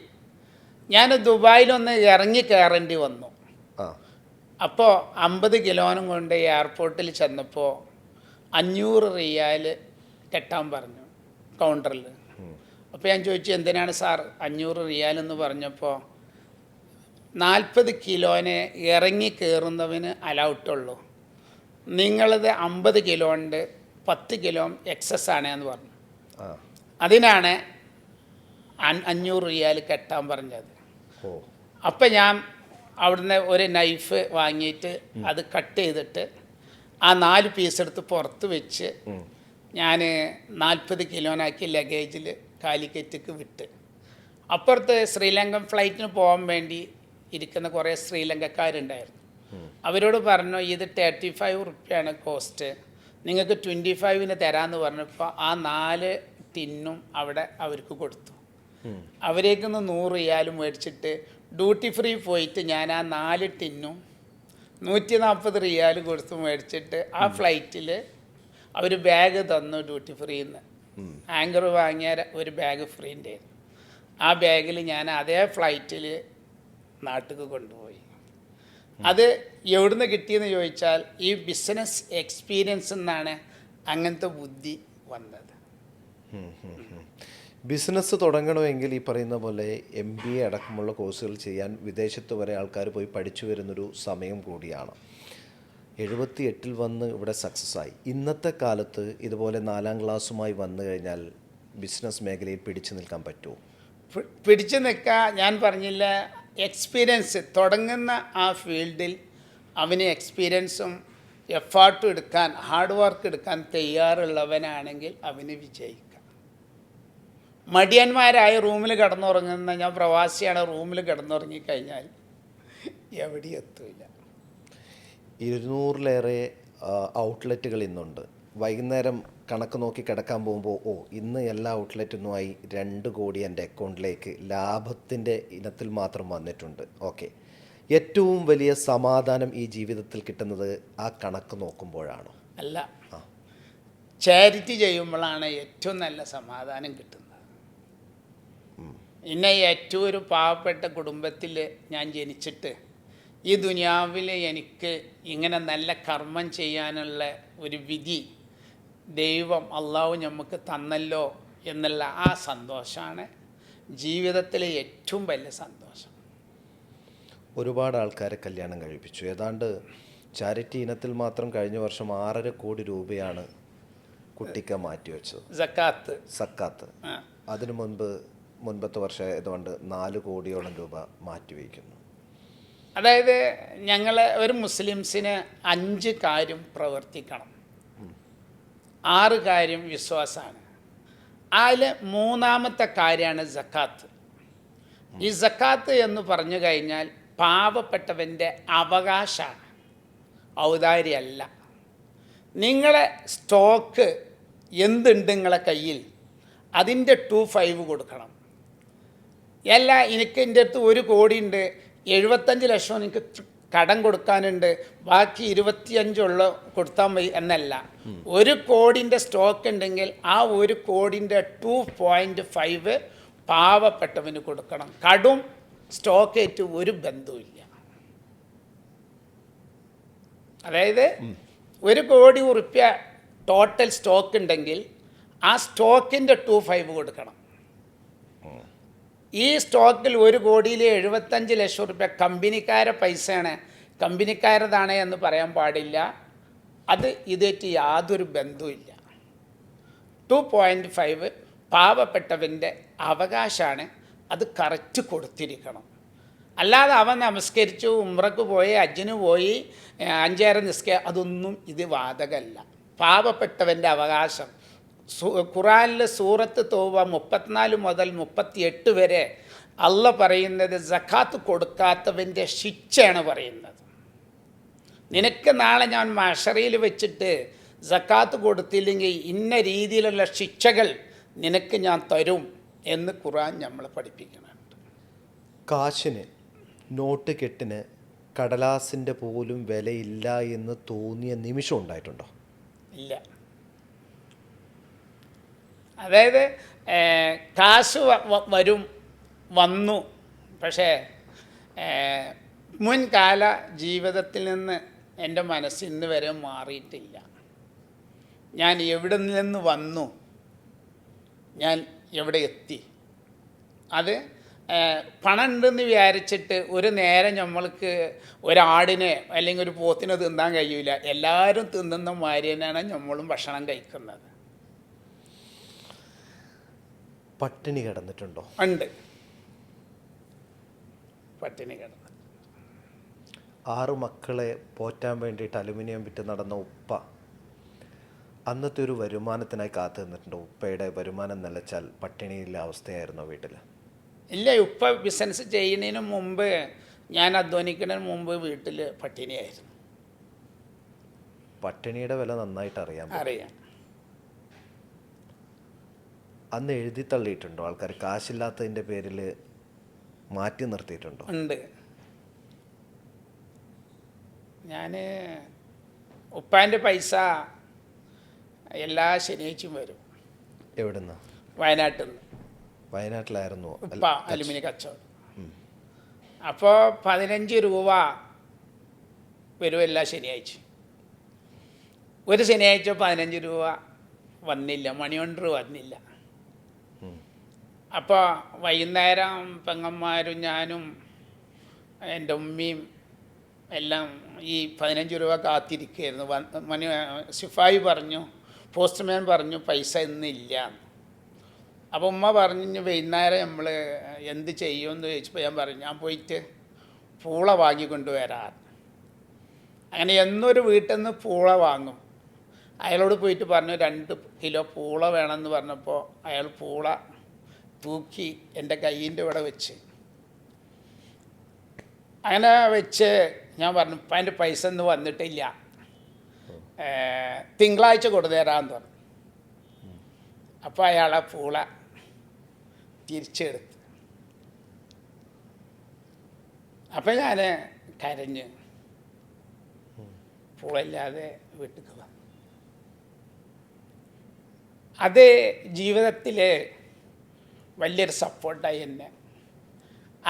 ഞാൻ ദുബായിലൊന്ന് ഇറങ്ങി കയറേണ്ടി വന്നു. അപ്പോൾ 50 കിലോനും കൊണ്ട് എയർപോർട്ടിൽ ചെന്നപ്പോൾ 500 റിയാൽ കെട്ടാൻ പറഞ്ഞു കൗണ്ടറിൽ. അപ്പോൾ ഞാൻ ചോദിച്ചു എന്തിനാണ് സാർ 500 റിയാൽ എന്ന് പറഞ്ഞപ്പോൾ 40 കിലോനെ ഇറങ്ങി കയറുന്നവന് അലൗട്ടുള്ളൂ, നിങ്ങളത് 50 കിലോ ഉണ്ട്, 10 കിലോ എക്സസ് ആണ് എന്ന് പറഞ്ഞു. അതിനാണ് 500 റിയാൽ കെട്ടാൻ പറഞ്ഞത്. അപ്പം ഞാൻ അവിടുന്ന് ഒരു നൈഫ് വാങ്ങിയിട്ട് അത് കട്ട് ചെയ്തിട്ട് ആ 4 പീസ് എടുത്ത് പുറത്ത് വെച്ച് ഞാൻ 40 കിലോനാക്കി ലഗേജിൽ കാലിക്കറ്റിക്ക് വിട്ട്. അപ്പുറത്ത് ശ്രീലങ്കൻ ഫ്ലൈറ്റിന് പോകാൻ വേണ്ടി ഇരിക്കുന്ന കുറേ ശ്രീലങ്കക്കാരുണ്ടായിരുന്നു. അവരോട് പറഞ്ഞു ഇത് 35 റുപ്യാണ് കോസ്റ്റ്, നിങ്ങൾക്ക് 25-ന് തരാമെന്ന് പറഞ്ഞപ്പോൾ ആ 4 ടിന്നും അവിടെ അവർക്ക് കൊടുത്തു. അവരേക്കൊന്ന് 100 റിയാൽ മേടിച്ചിട്ട് ഡ്യൂട്ടി ഫ്രീ പോയിട്ട് ഞാൻ ആ 4 ടിന്നും 140 റിയാൽ കൊടുത്ത് മേടിച്ചിട്ട് ആ ഫ്ലൈറ്റിൽ അവർ ബാഗ് തന്നു ഡ്യൂട്ടി ഫ്രീന്ന്. ആങ്കർ വാങ്ങിയ ഒരു ബാഗ് ഫ്രീ ഉണ്ടായിരുന്നു. ആ ബാഗിൽ ഞാൻ അതേ ഫ്ലൈറ്റിൽ നാട്ടിൽ കൊണ്ടുപോയി. അത് എവിടുന്ന് കിട്ടിയെന്ന് ചോദിച്ചാൽ ഈ ബിസിനസ് എക്സ്പീരിയൻസ് എന്നാണ് അങ്ങനത്തെ ബുദ്ധി വന്നത്. ബിസിനസ് തുടങ്ങണമെങ്കിൽ ഈ പറയുന്ന പോലെ MBA അടക്കമുള്ള കോഴ്സുകൾ ചെയ്യാൻ വിദേശത്ത് വരെ ആൾക്കാർ പോയി പഠിച്ചു വരുന്നൊരു സമയം കൂടിയാണ്. 78-ൽ വന്ന് ഇവിടെ സക്സസ് ആയി. ഇന്നത്തെ കാലത്ത് ഇതുപോലെ 4ാം ക്ലാസ്സുമായി വന്നു കഴിഞ്ഞാൽ ബിസിനസ് മേഖലയിൽ പിടിച്ചു നിൽക്കാൻ പറ്റുമോ? പിടിച്ചു നിൽക്കാൻ ഞാൻ പറഞ്ഞില്ല, എക്സ്പീരിയൻസ് തുടങ്ങുന്ന ആ ഫീൽഡിൽ അവന് എക്സ്പീരിയൻസും എഫേർട്ടും എടുക്കാൻ, ഹാർഡ് വർക്ക് എടുക്കാൻ തയ്യാറുള്ളവനാണെങ്കിൽ അവന് വിജയിക്കാം. മടിയന്മാരായ റൂമിൽ കിടന്നുറങ്ങുന്ന, ഞാൻ പ്രവാസിയാണ്, റൂമിൽ കിടന്നുറങ്ങിക്കഴിഞ്ഞാൽ എവിടെ എത്തില്ല. 200-ലേറെ ഔട്ട്ലെറ്റുകൾ ഇന്നുണ്ട്. വൈകുന്നേരം കണക്ക് നോക്കി കിടക്കാൻ പോകുമ്പോൾ ഇന്ന് എല്ലാ ഔട്ട്ലെറ്റിനുമായി 2 കോടി എൻ്റെ അക്കൗണ്ടിലേക്ക് ലാഭത്തിൻ്റെ ഇനത്തിൽ മാത്രം വന്നിട്ടുണ്ട്. ഓക്കെ, ഏറ്റവും വലിയ സമാധാനം ഈ ജീവിതത്തിൽ കിട്ടുന്നത് ആ കണക്ക് നോക്കുമ്പോഴാണോ? അല്ല, ചാരിറ്റി ചെയ്യുമ്പോഴാണ് ഏറ്റവും നല്ല സമാധാനം കിട്ടുന്നത്. പിന്നെ ഏറ്റവും ഒരു പാവപ്പെട്ട കുടുംബത്തിൽ ഞാൻ ജനിച്ചിട്ട് ഈ ദുനിയാവിൽ എനിക്ക് ഇങ്ങനെ നല്ല കർമ്മം ചെയ്യാനുള്ള ഒരു വിധി ദൈവം അള്ളാഹു നമുക്ക് തന്നല്ലോ എന്നുള്ള ആ സന്തോഷമാണ് ജീവിതത്തിലെ ഏറ്റവും വലിയ സന്തോഷം. ഒരുപാട് ആൾക്കാരെ കല്യാണം കഴിപ്പിച്ചു. ഏതാണ്ട് ചാരിറ്റി ഇനത്തിൽ മാത്രം കഴിഞ്ഞ വർഷം 6.5 കോടി രൂപയാണ് കുട്ടിക്ക് മാറ്റിവെച്ചത്. സക്കാത്ത്. അതിനു മുൻപത്തെ വർഷം ഏതുകൊണ്ട് 4 കോടിയോളം രൂപ മാറ്റിവെക്കുന്നു. അതായത് ഞങ്ങൾ ഒരു മുസ്ലിംസിന് 5 കാര്യം പ്രവർത്തിക്കണം, 6 കാര്യം വിശ്വാസമാണ്. അതിൽ 3ാമത്തെ കാര്യമാണ് സക്കാത്ത്. ഈ സക്കാത്ത് എന്ന് പറഞ്ഞു കഴിഞ്ഞാൽ പാവപ്പെട്ടവൻ്റെ അവകാശമാണ്, ഔദാര്യമല്ല. നിങ്ങളെ സ്റ്റോക്ക് എന്തുണ്ട് നിങ്ങളെ കയ്യിൽ അതിൻ്റെ 2/5 കൊടുക്കണം. അല്ല, എനിക്ക് എൻ്റെ അടുത്ത് 1 കോടി ഉണ്ട്, 75 ലക്ഷം എനിക്ക് കടം കൊടുക്കാനുണ്ട്, ബാക്കി 25 കൊടുത്താൽ മതി എന്നല്ല. 1 കോടിൻ്റെ സ്റ്റോക്ക് ഉണ്ടെങ്കിൽ ആ 1 കോടിൻ്റെ 2.5 പാവപ്പെട്ടവന് കൊടുക്കണം. കടും സ്റ്റോക്കേറ്റ് ഒരു ബന്ധവുമില്ല. അതായത് 1 കോടി ഉറുപ്പ്യ ടോട്ടൽ സ്റ്റോക്ക് ഉണ്ടെങ്കിൽ ആ സ്റ്റോക്കിൻ്റെ 2/5 കൊടുക്കണം. ഈ സ്റ്റോക്കിൽ 1 കോടിയിൽ 75 ലക്ഷം റുപ്യ കമ്പനിക്കാരെ പൈസയാണ്, കമ്പനിക്കാരതാണ് എന്ന് പറയാൻ പാടില്ല. അത് ഇതേറ്റ് യാതൊരു ബന്ധവുമില്ല. 2.5 പാവപ്പെട്ടവൻ്റെ അവകാശമാണ്, അത് കറക്റ്റ് കൊടുത്തിരിക്കണം. അല്ലാതെ അവൻ നമസ്കരിച്ചു, ഉംറക്ക് പോയി, ഹജ്ജിന് പോയി, 5 നിസ്കരിക്കുക, അതൊന്നും ഇത് വാദകമല്ല. പാവപ്പെട്ടവൻ്റെ അവകാശം ഖുറാനിലെ സൂറത്ത് തൗബ 34 മുതൽ 38 വരെ അള്ള പറയുന്നത് സക്കാത്ത് കൊടുക്കാത്തവൻ്റെ ശിക്ഷയാണ് പറയുന്നത്. നിനക്ക് നാളെ ഞാൻ മഹ്ശറിൽ വെച്ചിട്ട് സക്കാത്ത് കൊടുത്തില്ലെങ്കിൽ ഇന്ന രീതിയിലുള്ള ശിക്ഷകൾ നിനക്ക് ഞാൻ തരും എന്ന് ഖുറാൻ നമ്മളെ പഠിപ്പിക്കുന്നുണ്ട്. കാശിന്, നോട്ട് കെട്ടിന്, കടലാസിൻ്റെ പോലും വിലയില്ല എന്ന് തോന്നിയ നിമിഷം ഉണ്ടായിട്ടുണ്ടോ? ഇല്ല. അതായത് കാശ് വന്നു, പക്ഷേ മുൻകാല ജീവിതത്തിൽ നിന്ന് എൻ്റെ മനസ്സ് ഇന്ന് വരെ മാറിയിട്ടില്ല. ഞാൻ എവിടെ നിന്ന് വന്നു, ഞാൻ എവിടെ എത്തി. അത് പണം ഉണ്ടെന്ന് വിചാരിച്ചിട്ട് ഒരു നേരം നമ്മൾക്ക് ഒരാടിനെ അല്ലെങ്കിൽ ഒരു പോത്തിനെ തിന്നാൻ കഴിയില്ല. എല്ലാവരും തിന്നുന്ന മാതിരി തന്നെയാണ് നമ്മളും ഭക്ഷണം കഴിക്കുന്നത്. പട്ടിണി കിടന്നിട്ടുണ്ടോ? ഉണ്ട്, പട്ടിണി കിടന്നു. 6 മക്കളെ പോറ്റാൻ വേണ്ടിയിട്ട് അലുമിനിയം വിറ്റ് നടന്ന ഉപ്പ അന്നത്തെ ഒരു വരുമാനത്തിനായി കാത്തു നിന്നിട്ടുണ്ട്. ഉപ്പയുടെ വരുമാനം നിലച്ചാൽ പട്ടിണിയില്ല അവസ്ഥയായിരുന്നോ വീട്ടിൽ? ഇല്ല, ഉപ്പ ബിസിനസ് ചെയ്യുന്നതിന് മുമ്പ്, ഞാൻ അധ്വാനിക്കുന്നതിന് മുമ്പ് വീട്ടിൽ പട്ടിണിയായിരുന്നു. പട്ടിണിയുടെ വില നന്നായിട്ട് അറിയാം. അറിയാം. അന്ന് എഴുതി തള്ളിയിട്ടുണ്ടോ ആൾക്കാർ? കാശില്ലാത്തതിൻ്റെ പേരിൽ മാറ്റി നിർത്തിയിട്ടുണ്ടോ? ഉണ്ട്. ഞാൻ ഉപ്പാൻ്റെ പൈസ എല്ലാ ശനിയാഴ്ചയും വരും. എവിടുന്ന്? വയനാട്ടിൽ നിന്ന്. വയനാട്ടിലായിരുന്നു ഉപ്പ അലുമിനിയം കച്ചവടം. അപ്പോൾ 15 രൂപ വരും എല്ലാ ശനിയാഴ്ചയും. ഒരു ശനിയാഴ്ച 15 രൂപ വന്നില്ല, മണിയൊണ്ടർ വന്നില്ല. അപ്പോൾ വൈകുന്നേരം പെങ്ങന്മാരും ഞാനും എൻ്റെ ഉമ്മയും എല്ലാം ഈ 15 രൂപ കാത്തിരിക്കുകയായിരുന്നു. സിഫായി പറഞ്ഞു, പോസ്റ്റ്മാൻ പറഞ്ഞു പൈസ ഇന്നില്ല. അപ്പോൾ ഉമ്മ പറഞ്ഞു വൈകുന്നേരം നമ്മൾ എന്ത് ചെയ്യുമെന്ന് ചോദിച്ചപ്പോൾ ഞാൻ പറഞ്ഞു ഞാൻ പോയിട്ട് പൂള വാങ്ങിക്കൊണ്ടുവരാം. അങ്ങനെ എന്നൊരു വീട്ടിൽ നിന്ന് പൂള വാങ്ങും. അയാളോട് പോയിട്ട് പറഞ്ഞു 2 കിലോ പൂള വേണമെന്ന് പറഞ്ഞപ്പോൾ അയാൾ പൂള തൂക്കി എൻ്റെ കയ്യിൻ്റെ ഇവിടെ വെച്ച്, അങ്ങനെ വെച്ച് ഞാൻ പറഞ്ഞു ഇപ്പം അതിൻ്റെ പൈസ ഒന്നും വന്നിട്ടില്ല, തിങ്കളാഴ്ച കൊടുത്തരാമെന്ന് പറഞ്ഞു. അപ്പോൾ അയാൾ ആ പൂള തിരിച്ചെടുത്ത്. അപ്പം ഞാൻ കരഞ്ഞ് പൂളയില്ലാതെ വീട്ടിൽ വന്നു. അത് ജീവിതത്തിൽ വലിയൊരു സപ്പോർട്ടായി എന്നെ.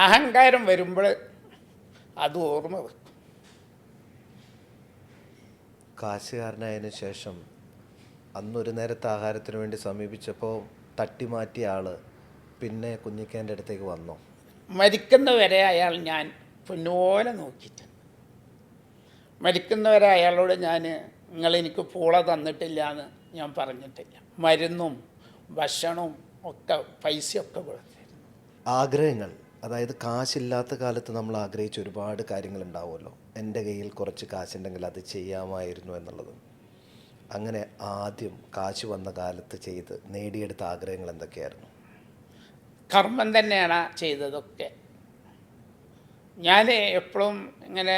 അഹങ്കാരം വരുമ്പോൾ അത് ഓർമ്മ വെക്കും. കാശുകാരനായതിനു ശേഷം അന്നൊരു നേരത്തെ ആഹാരത്തിന് വേണ്ടി സമീപിച്ചപ്പോൾ തട്ടിമാറ്റിയ ആൾ പിന്നെ കുഞ്ഞിക്കേൻ്റെ അടുത്തേക്ക് വന്നോ? മരിക്കുന്നവരെ അയാൾ ഞാൻ പൊന്നുപോലെ നോക്കിയിട്ട്, മരിക്കുന്നവരെ അയാളോട് ഞാൻ നിങ്ങളെനിക്ക് പൂള തന്നിട്ടില്ല എന്ന് ഞാൻ പറഞ്ഞിട്ടില്ല. മരുന്നും ഭക്ഷണവും ഒക്കെ പൈസയൊക്കെ കൊടുത്തിരുന്നു. ആഗ്രഹങ്ങൾ, അതായത് കാശില്ലാത്ത കാലത്ത് നമ്മൾ ആഗ്രഹിച്ച ഒരുപാട് കാര്യങ്ങളുണ്ടാവുമല്ലോ. എൻ്റെ കയ്യിൽ കുറച്ച് കാശുണ്ടെങ്കിൽ അത് ചെയ്യാമായിരുന്നു എന്നുള്ളത്. അങ്ങനെ ആദ്യം കാശ് വന്ന കാലത്ത് ചെയ്ത് നേടിയെടുത്ത ആഗ്രഹങ്ങൾ എന്തൊക്കെയായിരുന്നു? കർമ്മം തന്നെയാണ് ചെയ്തതൊക്കെ. ഞാൻ എപ്പോഴും ഇങ്ങനെ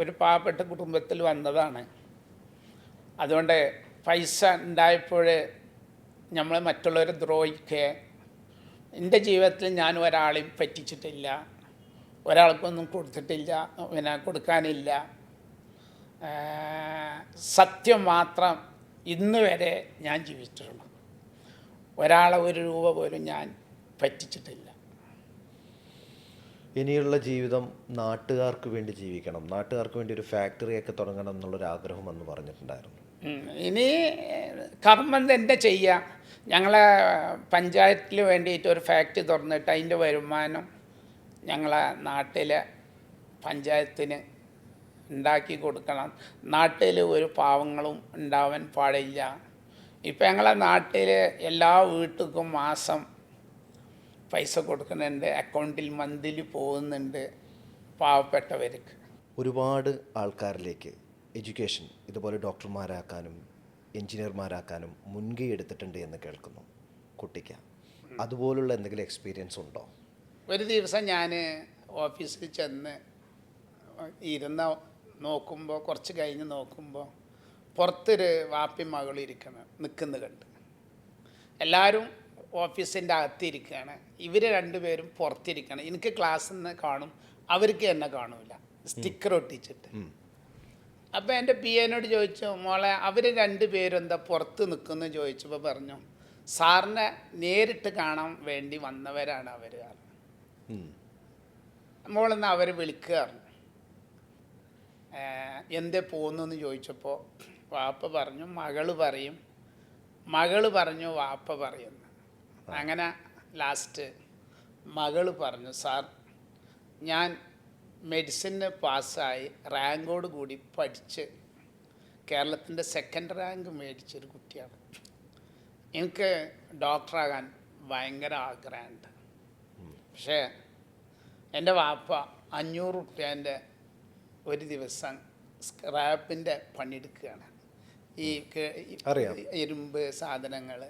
ഒരു പാവപ്പെട്ട കുടുംബത്തിൽ വന്നതാണ്. അതുകൊണ്ട് പൈസ ഉണ്ടായപ്പോൾ നമ്മൾ മറ്റുള്ളവരെ ദ്രോഹിക്കുക. എൻ്റെ ജീവിതത്തിൽ ഞാൻ ഒരാളെയും പറ്റിച്ചിട്ടില്ല, ഒരാൾക്കൊന്നും കൊടുത്തിട്ടില്ല, പിന്നെ കൊടുക്കാനില്ല. സത്യം മാത്രം ഇന്ന് വരെ ഞാൻ ജീവിച്ചിട്ടുള്ളൂ. ഒരാളെ 1 രൂപ പോലും ഞാൻ പറ്റിച്ചിട്ടില്ല. ഇനിയുള്ള ജീവിതം നാട്ടുകാർക്ക് വേണ്ടി ജീവിക്കണം, നാട്ടുകാർക്ക് വേണ്ടി ഒരു ഫാക്ടറിയൊക്കെ തുടങ്ങണം എന്നുള്ളൊരാഗ്രഹം എന്ന് പറഞ്ഞിട്ടുണ്ടായിരുന്നു. ഇനി കർമ്മം തന്നെ ചെയ്യാം. ഞങ്ങളെ പഞ്ചായത്തിൽ വേണ്ടിയിട്ട് ഒരു ഫാക്ടറി തുറന്നിട്ട് അതിൻ്റെ വരുമാനം ഞങ്ങളെ നാട്ടിലെ പഞ്ചായത്തിന് ഉണ്ടാക്കി കൊടുക്കണം. നാട്ടിൽ ഒരു പാവങ്ങളും ഉണ്ടാവാൻ പാടില്ല. ഇപ്പം ഞങ്ങളെ നാട്ടിൽ എല്ലാ വീട്ടുക്കും മാസം പൈസ കൊടുക്കുന്നുണ്ട്, അക്കൗണ്ടിൽ മന്ത്ലി പോകുന്നുണ്ട് പാവപ്പെട്ടവർക്ക്. ഒരുപാട് ആൾക്കാരിലേക്ക് എഡ്യൂക്കേഷൻ ഇതുപോലെ ഡോക്ടർമാരാക്കാനും എൻജിനീയർമാരാക്കാനും മുൻകൈ എടുത്തിട്ടുണ്ട് എന്ന് കേൾക്കുന്നു. കുട്ടിക്ക് അതുപോലുള്ള എന്തെങ്കിലും എക്സ്പീരിയൻസ് ഉണ്ടോ? ഒരു ദിവസം ഞാൻ ഓഫീസിൽ ചെന്ന് ഇരുന്ന് നോക്കുമ്പോൾ, കുറച്ച് കഴിഞ്ഞ് നോക്കുമ്പോൾ പുറത്തൊരു വാപ്പി മകളിരിക്കണം നിൽക്കുന്നത് കണ്ട്. എല്ലാവരും ഓഫീസിൻ്റെ അകത്തിരിക്കുകയാണ്, ഇവർ 2 പേരും പുറത്തിരിക്കണം. എനിക്ക് ക്ലാസ്സിൽ നിന്ന് കാണും, അവർക്ക് എന്നെ കാണൂല, സ്റ്റിക്കർ ഒട്ടിച്ചിട്ട്. അപ്പോൾ എൻ്റെ പി എന്നോട് ചോദിച്ചു, മോളെ അവർ 2 പേരും എന്താ പുറത്ത് നിൽക്കുന്നു ചോദിച്ചപ്പോൾ പറഞ്ഞു സാറിനെ നേരിട്ട് കാണാൻ വേണ്ടി വന്നവരാണ് അവർ. മോളെന്ന് അവർ വിളിക്കുകയായിരുന്നു. എന്തേ പോകുന്നു എന്ന് ചോദിച്ചപ്പോൾ വാപ്പ പറഞ്ഞു മകള് പറയും, മകള് പറഞ്ഞു വാപ്പ പറയുന്നു. അങ്ങനെ ലാസ്റ്റ് മകള് പറഞ്ഞു സാർ ഞാൻ മെഡിസിന് പാസ്സായി റാങ്കോട് കൂടി പഠിച്ച് കേരളത്തിൻ്റെ 2nd റാങ്ക് മേടിച്ചൊരു കുട്ടിയാണ്. എനിക്ക് ഡോക്ടറാകാൻ ഭയങ്കര ആഗ്രഹമുണ്ട്. പക്ഷേ എൻ്റെ വാപ്പ 500 റുപ്യേൻ്റെ ഒരു ദിവസം സ്ക്രാപ്പിൻ്റെ പണിയെടുക്കുകയാണ്. ഈ അറിയാം. ഇരുമ്പ് സാധനങ്ങൾ.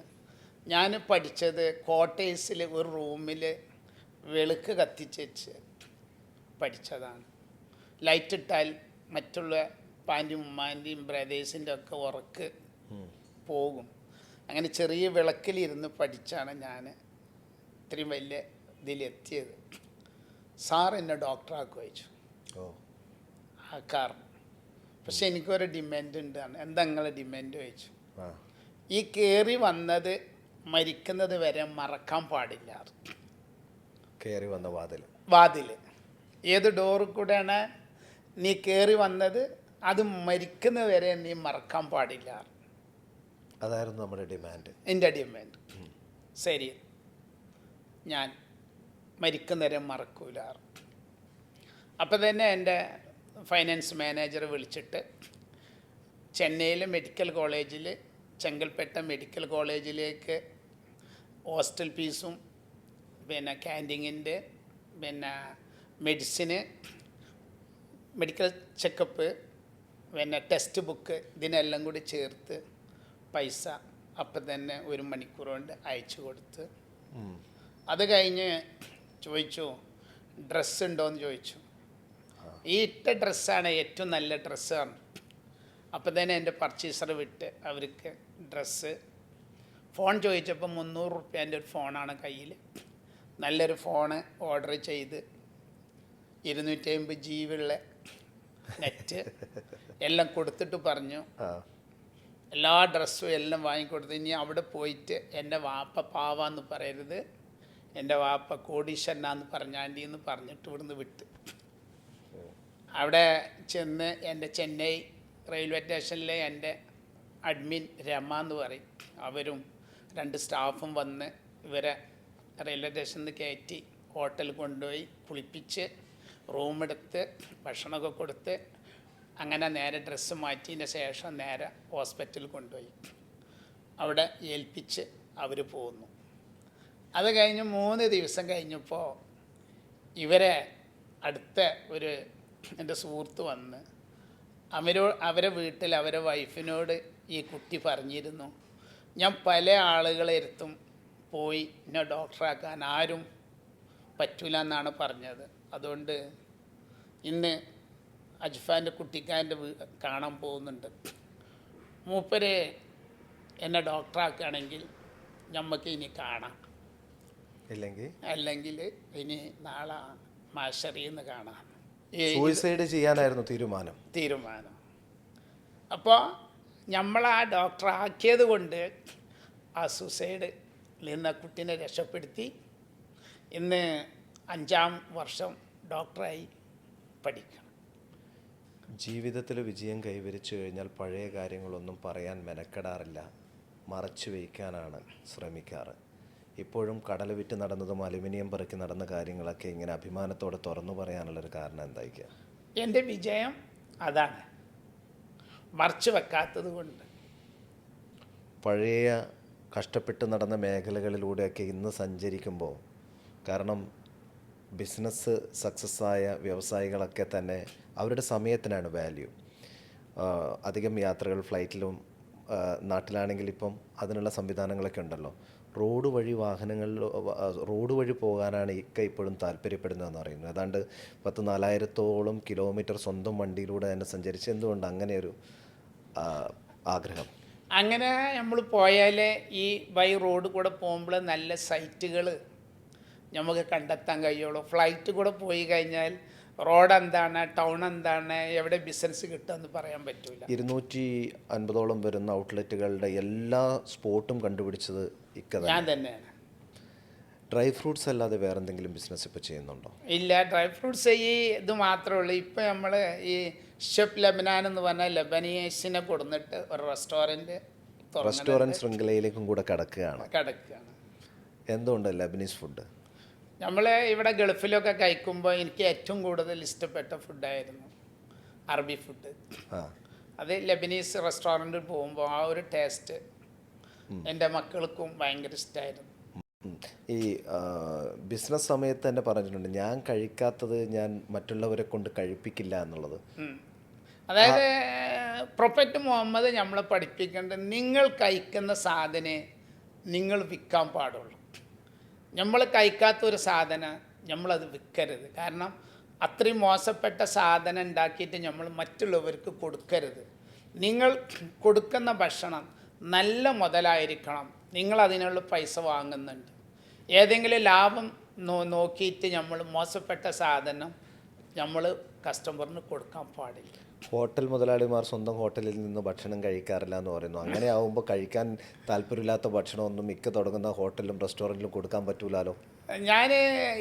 ഞാൻ പഠിച്ചത് ക്വാർട്ടേഴ്സിൽ ഒരു റൂമിൽ വെളുക്ക് കത്തിച്ച് വെച്ച് പഠിച്ചതാണ്. ലൈറ്റ് ഇട്ടാൽ മറ്റുള്ള പാൻ്റെയും ഉമ്മാൻ്റെയും ബ്രദേഴ്സിൻ്റെ ഒക്കെ ഉറക്ക് പോകും. അങ്ങനെ ചെറിയ വിളക്കിലിരുന്ന് പഠിച്ചാണ് ഞാൻ ഇത്രയും വലിയ ഇതിലെത്തിയത്. സാർ എന്നെ ഡോക്ടറാക്കി വെച്ചു ഓ ആ കാരണം. പക്ഷെ എനിക്കൊരു ഡിമാൻഡ് ഉണ്ടാണ്. എന്താ നിങ്ങളെ ഡിമാൻഡ് ചോദിച്ചു. ആ ഈ കയറി വന്നത് മരിക്കുന്നത് വരെ മറക്കാൻ പാടില്ല. കയറി വന്ന വാതിൽ ഏത് ഡോറിൽ കൂടെയാണ് നീ കയറി വന്നത്, അത് മരിക്കുന്നത് വരെ നീ മറക്കാൻ പാടില്ല. അതായിരുന്നു നമ്മുടെ ഡിമാൻഡ്. എൻ്റെ ഡിമാൻഡ്. ശരി, ഞാൻ മരിക്കുന്നവരെ മറക്കൂല. അപ്പം തന്നെ എൻ്റെ ഫൈനാൻസ് മാനേജർ വിളിച്ചിട്ട് ചെന്നൈയിലെ മെഡിക്കൽ കോളേജിൽ, ചെങ്കൽപ്പെട്ട മെഡിക്കൽ കോളേജിലേക്ക് ഹോസ്റ്റൽ ഫീസും പിന്നെ ക്യാൻറ്റീനിൻ്റെ പിന്നെ മെഡിസിന്, മെഡിക്കൽ ചെക്കപ്പ്, പിന്നെ ടെക്സ്റ്റ് ബുക്ക്, ഇതിനെല്ലാം കൂടി ചേർത്ത് പൈസ അപ്പം തന്നെ 1 മണിക്കൂർ കൊണ്ട് അയച്ചു കൊടുത്ത്. അത് കഴിഞ്ഞ് ചോദിച്ചു ഡ്രസ്സ് ഉണ്ടോയെന്ന് ചോദിച്ചു. ഈ ഇട്ട ഡ്രസ്സാണ് ഏറ്റവും നല്ല ഡ്രസ്സാണ്. അപ്പം തന്നെ എൻ്റെ പർച്ചേസർ വിട്ട് അവർക്ക് ഡ്രസ്സ്. ഫോൺ ചോദിച്ചപ്പോൾ 300 റുപ്യേൻ്റെ ഒരു ഫോണാണ് കയ്യിൽ. നല്ലൊരു ഫോണ് ഓർഡർ ചെയ്ത് 250 GB ഉള്ള നെറ്റ് എല്ലാം കൊടുത്തിട്ട് പറഞ്ഞു എല്ലാ ഡ്രസ്സും എല്ലാം വാങ്ങിക്കൊടുത്ത്. ഇനി അവിടെ പോയിട്ട് എൻ്റെ വാപ്പ പാവാന്ന് പറയരുത്, എൻ്റെ വാപ്പ കോടീശ്വരനാന്ന് പറഞ്ഞാണ്ടി എന്ന് പറഞ്ഞിട്ട് ഇവിടുന്ന് വിട്ട്. അവിടെ ചെന്ന് എൻ്റെ ചെന്നൈ റെയിൽവേ സ്റ്റേഷനിലെ എൻ്റെ അഡ്മിൻ രമ എന്ന് പറയും, അവരും 2 സ്റ്റാഫും വന്ന് ഇവരെ റെയിൽവേ സ്റ്റേഷനിൽ നിന്ന് കയറ്റി ഹോട്ടലിൽ കൊണ്ടുപോയി കുളിപ്പിച്ച് റൂമെടുത്ത് ഭക്ഷണമൊക്കെ കൊടുത്ത് അങ്ങനെ നേരെ ഡ്രസ്സ് മാറ്റിയതിന് ശേഷം നേരെ ഹോസ്പിറ്റലിൽ കൊണ്ടുപോയി അവിടെ ഏൽപ്പിച്ച് അവർ പോന്നു. അത് കഴിഞ്ഞ് 3 ദിവസം കഴിഞ്ഞപ്പോൾ ഇവരെ അടുത്ത ഒരു എൻ്റെ സുഹൃത്ത് വന്ന് അവരെ വീട്ടിൽ അവരെ വൈഫിനോട് ഈ കുട്ടി പറഞ്ഞിരുന്നു, ഞാൻ പല ആളുകളെ അടുത്തും പോയി എന്നെ ഡോക്ടറാക്കാൻ ആരും പറ്റൂല എന്നാണ് പറഞ്ഞത്. അതുകൊണ്ട് ഇന്ന് അജ്ഫാൻ്റെ കുട്ടിക്കാരൻ്റെ കാണാൻ പോകുന്നുണ്ട്. മൂപ്പര് എന്നെ ഡോക്ടറാക്കുകയാണെങ്കിൽ നമുക്ക് ഇനി കാണാം, അല്ലെങ്കിൽ ഇനി നാളെ മാഷറിന്ന് കാണാം. സൂയിസൈഡ് ചെയ്യാനായിരുന്നു തീരുമാനം. അപ്പോൾ നമ്മൾ ആ ഡോക്ടറാക്കിയത് കൊണ്ട് ആ സൂസൈഡ് നിന്ന് കുട്ടീനെ രക്ഷപ്പെടുത്തി ഇന്ന് 5ാം വർഷം ഡോക്ടറായി പഠിക്കണം. ജീവിതത്തിൽ വിജയം കൈവരിച്ചു കഴിഞ്ഞാൽ പഴയ കാര്യങ്ങളൊന്നും പറയാൻ മെനക്കെടാറില്ല, മറച്ചു വയ്ക്കാനാണ് ശ്രമിക്കാറ്. ഇപ്പോഴും കടൽ വിറ്റ് നടന്നതും അലുമിനിയം പെറുക്കി നടന്ന കാര്യങ്ങളൊക്കെ ഇങ്ങനെ അഭിമാനത്തോടെ തുറന്നു പറയാനുള്ളൊരു കാരണം എന്തായിരിക്കാം? എൻ്റെ വിജയം അതാണ്, മറച്ചു വെക്കാത്തത് കൊണ്ട്. പഴയ കഷ്ടപ്പെട്ട് നടന്ന മേഖലകളിലൂടെയൊക്കെ ഇന്ന് സഞ്ചരിക്കുമ്പോൾ, കാരണം ബിസിനസ് സക്സസ്സായ വ്യവസായികളൊക്കെ തന്നെ അവരുടെ സമയത്തിനാണ് വാല്യൂ. അധികം യാത്രകൾ ഫ്ലൈറ്റിലും, നാട്ടിലാണെങ്കിൽ ഇപ്പം അതിനുള്ള സംവിധാനങ്ങളൊക്കെ ഉണ്ടല്ലോ. റോഡ് വഴി പോകാനാണ് ഇപ്പോഴും താല്പര്യപ്പെടുന്നതെന്ന് പറയുന്നത്. ഏതാണ്ട് 4000-ഓളം കിലോമീറ്റർ സ്വന്തം വണ്ടിയിലൂടെ തന്നെ സഞ്ചരിച്ച് എന്തുകൊണ്ട് അങ്ങനെ ഒരു ആഗ്രഹം? അങ്ങനെ നമ്മൾ പോയാൽ ഈ ബൈ റോഡ് കൂടെ പോകുമ്പോൾ നല്ല സൈറ്റുകൾ നമുക്ക് കണ്ടെത്താൻ കഴിയുള്ളൂ. ഫ്ലൈറ്റ് കൂടെ പോയി കഴിഞ്ഞാൽ റോഡ് എന്താണ്, ടൗൺ എന്താണ്, എവിടെ ബിസിനസ് കിട്ടുമെന്ന് പറയാൻ പറ്റില്ല. 250-ഓളം വരുന്ന ഔട്ട്ലെറ്റുകളുടെ എല്ലാ സ്പോട്ടും കണ്ടുപിടിച്ചത് ഞാൻ തന്നെയാണ്. ഡ്രൈ ഫ്രൂട്ട്സ് അല്ലാതെ വേറെ എന്തെങ്കിലും ബിസിനസ് ഇപ്പോൾ ചെയ്യുന്നുണ്ടോ? ഇല്ല, ഡ്രൈ ഫ്രൂട്ട്സ് ഈ ഇത് മാത്രമേ ഉള്ളൂ. ഇപ്പം നമ്മൾ ഈ ഷെഫ് ലബനാൻ എന്ന് പറഞ്ഞാൽ ലബനീസിനെ കൊടുത്തിട്ട് ഒരു റെസ്റ്റോറൻറ്റ് ശൃംഖലയിലേക്കും കൂടെ കിടക്കുകയാണ്. എന്തുകൊണ്ട് ലബനീസ് ഫുഡ്? നമ്മൾ ഇവിടെ ഗൾഫിലൊക്കെ കഴിക്കുമ്പോൾ എനിക്ക് ഏറ്റവും കൂടുതൽ ഇഷ്ടപ്പെട്ട ഫുഡായിരുന്നു അറബി ഫുഡ്. അത് ലബനീസ് റെസ്റ്റോറൻറ്റിൽ പോകുമ്പോൾ ആ ഒരു ടേസ്റ്റ് എൻ്റെ മക്കൾക്കും ഭയങ്കര ഇഷ്ടമായിരുന്നു. ഈ ബിസിനസ് സമയത്ത് തന്നെ പറഞ്ഞിട്ടുണ്ട്, ഞാൻ കഴിക്കാത്തത് ഞാൻ മറ്റുള്ളവരെ കൊണ്ട് കഴിപ്പിക്കില്ല എന്നുള്ളത്. അതായത് പ്രൊഫറ്റ് മുഹമ്മദ് നമ്മളെ പഠിപ്പിക്കേണ്ടത് നിങ്ങൾ കഴിക്കുന്ന സാധനം നിങ്ങൾ വിൽക്കാൻ പാടുള്ളൂ. നമ്മൾ കഴിക്കാത്തൊരു സാധനം നമ്മളത് വിൽക്കരുത്. കാരണം അത്രയും മോശപ്പെട്ട സാധനം ഉണ്ടാക്കിയിട്ട് നമ്മൾ മറ്റുള്ളവർക്ക് കൊടുക്കരുത്. നിങ്ങൾ കൊടുക്കുന്ന ഭക്ഷണം നല്ല മുതലായിരിക്കണം. നിങ്ങൾ അതിനുള്ള പൈസ വാങ്ങുന്നുണ്ട്. ഏതെങ്കിലും ലാഭം നോക്കിയിട്ട് നമ്മൾ മോശപ്പെട്ട സാധനം നമ്മൾ കസ്റ്റമറിന് കൊടുക്കാൻ പാടില്ല. ഹോട്ടൽ മുതലാളിമാർ സ്വന്തം ഹോട്ടലിൽ നിന്ന് ഭക്ഷണം കഴിക്കാറില്ല എന്ന് പറയുന്നു. അങ്ങനെ ആവുമ്പോൾ കഴിക്കാൻ താല്പര്യമില്ലാത്ത ഭക്ഷണമൊന്നും മിക്ക തുടങ്ങുന്ന ഹോട്ടലിലും റെസ്റ്റോറൻറ്റിലും കൊടുക്കാൻ പറ്റൂലല്ലോ. ഞാൻ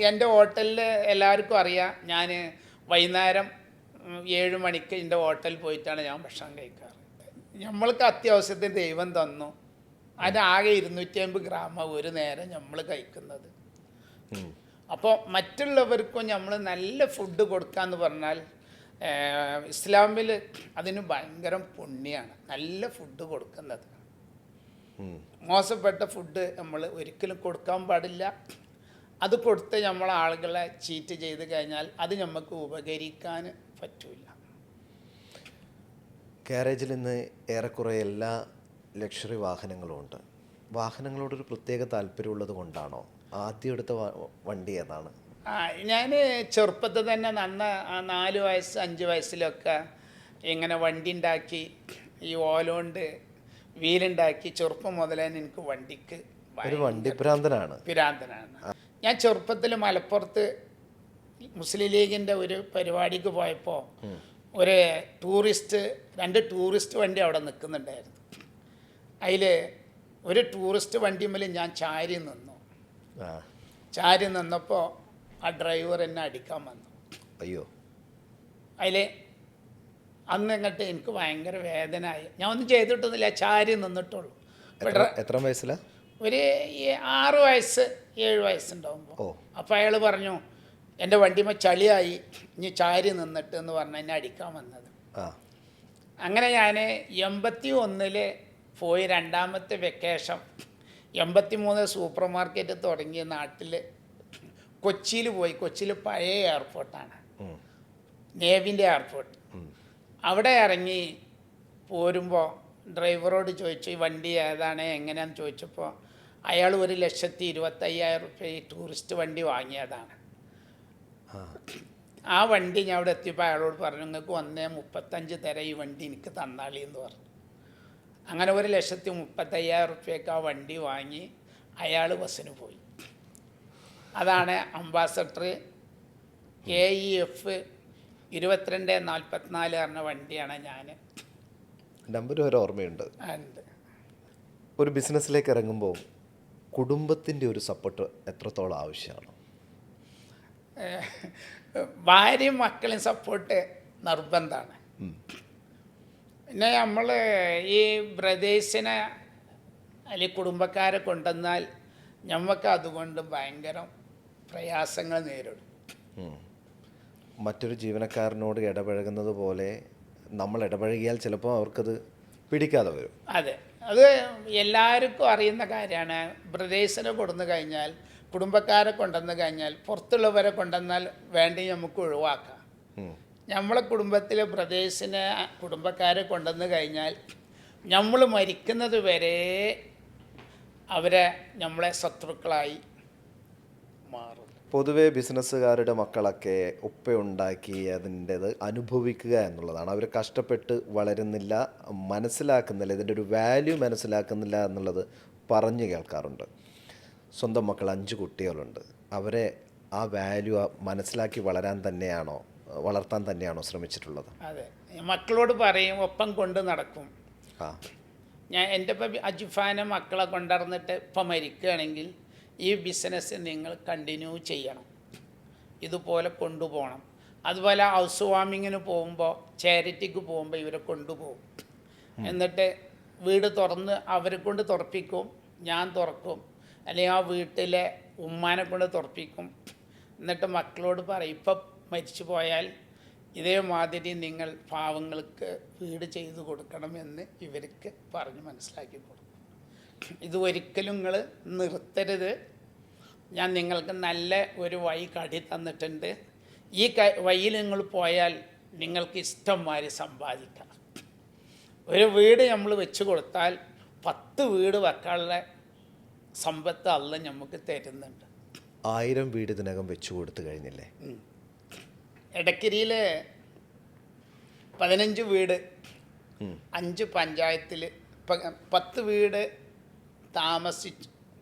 എൻ്റെ ഹോട്ടലിൽ എല്ലാവർക്കും അറിയാം, ഞാൻ വൈകുന്നേരം 7 മണിക്ക് എൻ്റെ ഹോട്ടലിൽ പോയിട്ടാണ് ഞാൻ ഭക്ഷണം കഴിക്കാറ്. നമ്മൾക്ക് അത്യാവശ്യത്തിന് ദൈവം തന്നു, അതിനാകെ 250 ഗ്രാം ഒരു നേരം നമ്മൾ കഴിക്കുന്നത്. അപ്പോൾ മറ്റുള്ളവർക്കും നമ്മൾ നല്ല ഫുഡ് കൊടുക്കാമെന്ന് പറഞ്ഞാൽ ഇസ്ലാമിൽ അതിന് ഭയങ്കര പുണ്യമാണ് നല്ല ഫുഡ് കൊടുക്കുന്നത്. മോശപ്പെട്ട ഫുഡ് നമ്മൾ ഒരിക്കലും കൊടുക്കാൻ പാടില്ല. അത് കൊടുത്ത് നമ്മൾ ആളുകളെ ചീറ്റ് ചെയ്ത് കഴിഞ്ഞാൽ അത് നമുക്ക് ഉപകരിക്കാൻ പറ്റില്ല. ഗാരേജിൽ ഇന്ന് ഏറെക്കുറെ എല്ലാ ലക്ഷറി വാഹനങ്ങളും ഉണ്ട്. വാഹനങ്ങളോടൊരു പ്രത്യേക താല്പര്യമുള്ളത് കൊണ്ടാണോ? ആദ്യം എടുത്ത വണ്ടി ഏതാണ്? ഞാൻ ചെറുപ്പത്തിൽ തന്നെ 4 വയസ്സ് 5 വയസ്സിലൊക്കെ ഇങ്ങനെ വണ്ടി ഉണ്ടാക്കി, ഈ ഓലോണ്ട് വീലുണ്ടാക്കി ചെറുപ്പം മുതലേ എനിക്ക് വണ്ടിക്ക് ഒരു വണ്ടി പിരാന്തനാണ്. ഞാൻ ചെറുപ്പത്തിൽ മലപ്പുറത്ത് മുസ്ലിം ലീഗിൻ്റെ ഒരു പരിപാടിക്ക് പോയപ്പോൾ ഒരു 2 ടൂറിസ്റ്റ് വണ്ടി അവിടെ നിൽക്കുന്നുണ്ടായിരുന്നു. അതിൽ ഒരു ടൂറിസ്റ്റ് വണ്ടിയുമ്മൽ ഞാൻ ചാരി നിന്നപ്പോൾ ആ ഡ്രൈവർ എന്നെ അടിക്കാൻ വന്നു. അയ്യോ. അതിൽ അന്ന് ഇങ്ങോട്ട് എനിക്ക് ഭയങ്കര വേദനയായി. ഞാൻ ഒന്നും ചെയ്തിട്ടൊന്നുമില്ല, ചാരി നിന്നിട്ടുള്ളൂ. എത്ര വയസ്സിലാണ്? ഒരു 6 വയസ്സ് 7 വയസ്സുണ്ടാകുമ്പോൾ. അപ്പോൾ അയാൾ പറഞ്ഞു എൻ്റെ വണ്ടിമ്മ ചളിയായി, ഇനി ചാരി നിന്നിട്ട് എന്ന് പറഞ്ഞ് എന്നെ അടിക്കാൻ വന്നത്. അങ്ങനെ ഞാൻ 81 പോയി. രണ്ടാമത്തെ വെക്കേഷൻ 83 സൂപ്പർ മാർക്കറ്റ് തുടങ്ങിയ നാട്ടിൽ കൊച്ചിയിൽ പോയി. കൊച്ചിയിൽ പഴയ എയർപോർട്ടാണ്, നേവിൻ്റെ എയർപോർട്ട്. അവിടെ ഇറങ്ങി പോരുമ്പോൾ ഡ്രൈവറോട് ചോദിച്ചു ഈ വണ്ടി ഏതാണ് എങ്ങനെയാണെന്ന് ചോദിച്ചപ്പോൾ അയാൾ 1,25,000 റുപ്യ ഈ ടൂറിസ്റ്റ് വണ്ടി വാങ്ങിയതാണ്. ആ വണ്ടി ഞാൻ അവിടെ എത്തിയപ്പോൾ അയാളോട് പറഞ്ഞു നിങ്ങൾക്ക് 1,35 തരാം, ഈ വണ്ടി എനിക്ക് തന്നാളി എന്ന് പറഞ്ഞു. അങ്ങനെ 1,35,000 റുപ്യക്ക് ആ വണ്ടി വാങ്ങി അയാൾ ബസ്സിന് പോയി. അതാണ് അംബാസഡർ KEF 2244 പറഞ്ഞ വണ്ടിയാണ്. ഞാൻ നമ്പർ വരെ ഓർമ്മയുണ്ട്. ഒരു ബിസിനസ്സിലേക്ക് ഇറങ്ങുമ്പോൾ കുടുംബത്തിൻ്റെ ഒരു സപ്പോർട്ട് എത്രത്തോളം ആവശ്യമാണ്? ഭാര്യയും മക്കളും സപ്പോർട്ട് നിർബന്ധമാണ്. പിന്നെ നമ്മൾ ഈ ബ്രദേഴ്സിനെ അല്ലെങ്കിൽ കുടുംബക്കാരെ കൊണ്ടുവന്നാൽ നമുക്ക് അതുകൊണ്ട് ഭയങ്കര പ്രയാസങ്ങൾ നേരിടും. മറ്റൊരു ജീവനക്കാരനോട് ഇടപഴകുന്നത് പോലെ നമ്മൾ ഇടപഴകിയാൽ ചിലപ്പോൾ അവർക്കത് പിടിക്കാതെ വരും. അതെ, അത് എല്ലാവർക്കും അറിയുന്ന കാര്യമാണ്. ബ്രദേഴ്സിനെ കൊണ്ടുവന്ന് കഴിഞ്ഞാൽ, കുടുംബക്കാരെ കൊണ്ടുവന്ന് കഴിഞ്ഞാൽ, പുറത്തുള്ളവരെ കൊണ്ടുവന്നാൽ വേണ്ടി നമുക്ക് ഒഴിവാക്കാം. നമ്മളെ കുടുംബത്തിലെ ബ്രദേഴ്സിനെ കുടുംബക്കാരെ കൊണ്ടുവന്ന് കഴിഞ്ഞാൽ നമ്മൾ മരിക്കുന്നത് വരെ അവരെ നമ്മളെ ശത്രുക്കളായി മാറും. പൊതുവേ ബിസിനസ്സുകാരുടെ മക്കളൊക്കെ ഉപ്പയുണ്ടാക്കി അതിൻ്റെത് അനുഭവിക്കുക എന്നുള്ളതാണ്. അവർ കഷ്ടപ്പെട്ട് വളരുന്നില്ല, മനസ്സിലാക്കുന്നില്ല, ഇതിൻ്റെ ഒരു വാല്യൂ മനസ്സിലാക്കുന്നില്ല എന്നുള്ളത് പറഞ്ഞു കേൾക്കാറുണ്ട്. സ്വന്തം മക്കൾ 5 കുട്ടികളുണ്ട്. അവരെ ആ വാല്യൂ മനസ്സിലാക്കി വളർത്താൻ തന്നെയാണോ ശ്രമിച്ചിട്ടുള്ളത്? അതെ, മക്കളോട് പറയും, ഒപ്പം കൊണ്ട് നടക്കും. ഞാൻ എൻ്റെ ഇപ്പം അജിഫാനെ മക്കളെ കൊണ്ടുവന്നിട്ട് ഇപ്പം മരിക്കുകയാണെങ്കിൽ ഈ ബിസിനസ് നിങ്ങൾ കണ്ടിന്യൂ ചെയ്യണം, ഇതുപോലെ കൊണ്ടുപോകണം. അതുപോലെ ഹൗസ് വാമിങ്ങിന് പോകുമ്പോൾ, ചാരിറ്റിക്ക് പോകുമ്പോൾ ഇവരെ കൊണ്ടുപോകും. എന്നിട്ട് വീട് തുറന്ന് അവരെ കൊണ്ട് തുറപ്പിക്കും, ഞാൻ തുറക്കും, അല്ലെങ്കിൽ ആ വീട്ടിലെ ഉമ്മാനെ കൊണ്ട് തുറപ്പിക്കും. എന്നിട്ട് മക്കളോട് പറയും ഇപ്പം മരിച്ചു പോയാൽ ഇതേമാതിരി നിങ്ങൾ പാവങ്ങൾക്ക് വീട് ചെയ്തു കൊടുക്കണമെന്ന് ഇവർക്ക് പറഞ്ഞ് മനസ്സിലാക്കി കൊടുക്കും. ഇത് ഒരിക്കലും നിങ്ങൾ നിർത്തരുത്, ഞാൻ നിങ്ങൾക്ക് നല്ല ഒരു വഴി കാട്ടി തന്നിട്ടുണ്ട്, ഈ വഴിയിൽ നിങ്ങൾ പോയാൽ നിങ്ങൾക്ക് ഇഷ്ടംമാതിരി സമ്പാദിക്കാം. ഒരു വീട് നമ്മൾ വെച്ച് കൊടുത്താൽ 10 വീട് വെക്കാനുള്ള സമ്പത്ത് അല്ല നമുക്ക് തരുന്നുണ്ട്. 1000 വീട് ഇതിനകം വെച്ചു കൊടുത്തു കഴിഞ്ഞില്ലേ? എടക്കരയിൽ 15 വീട് 5 പഞ്ചായത്തിൽ 10 വീട്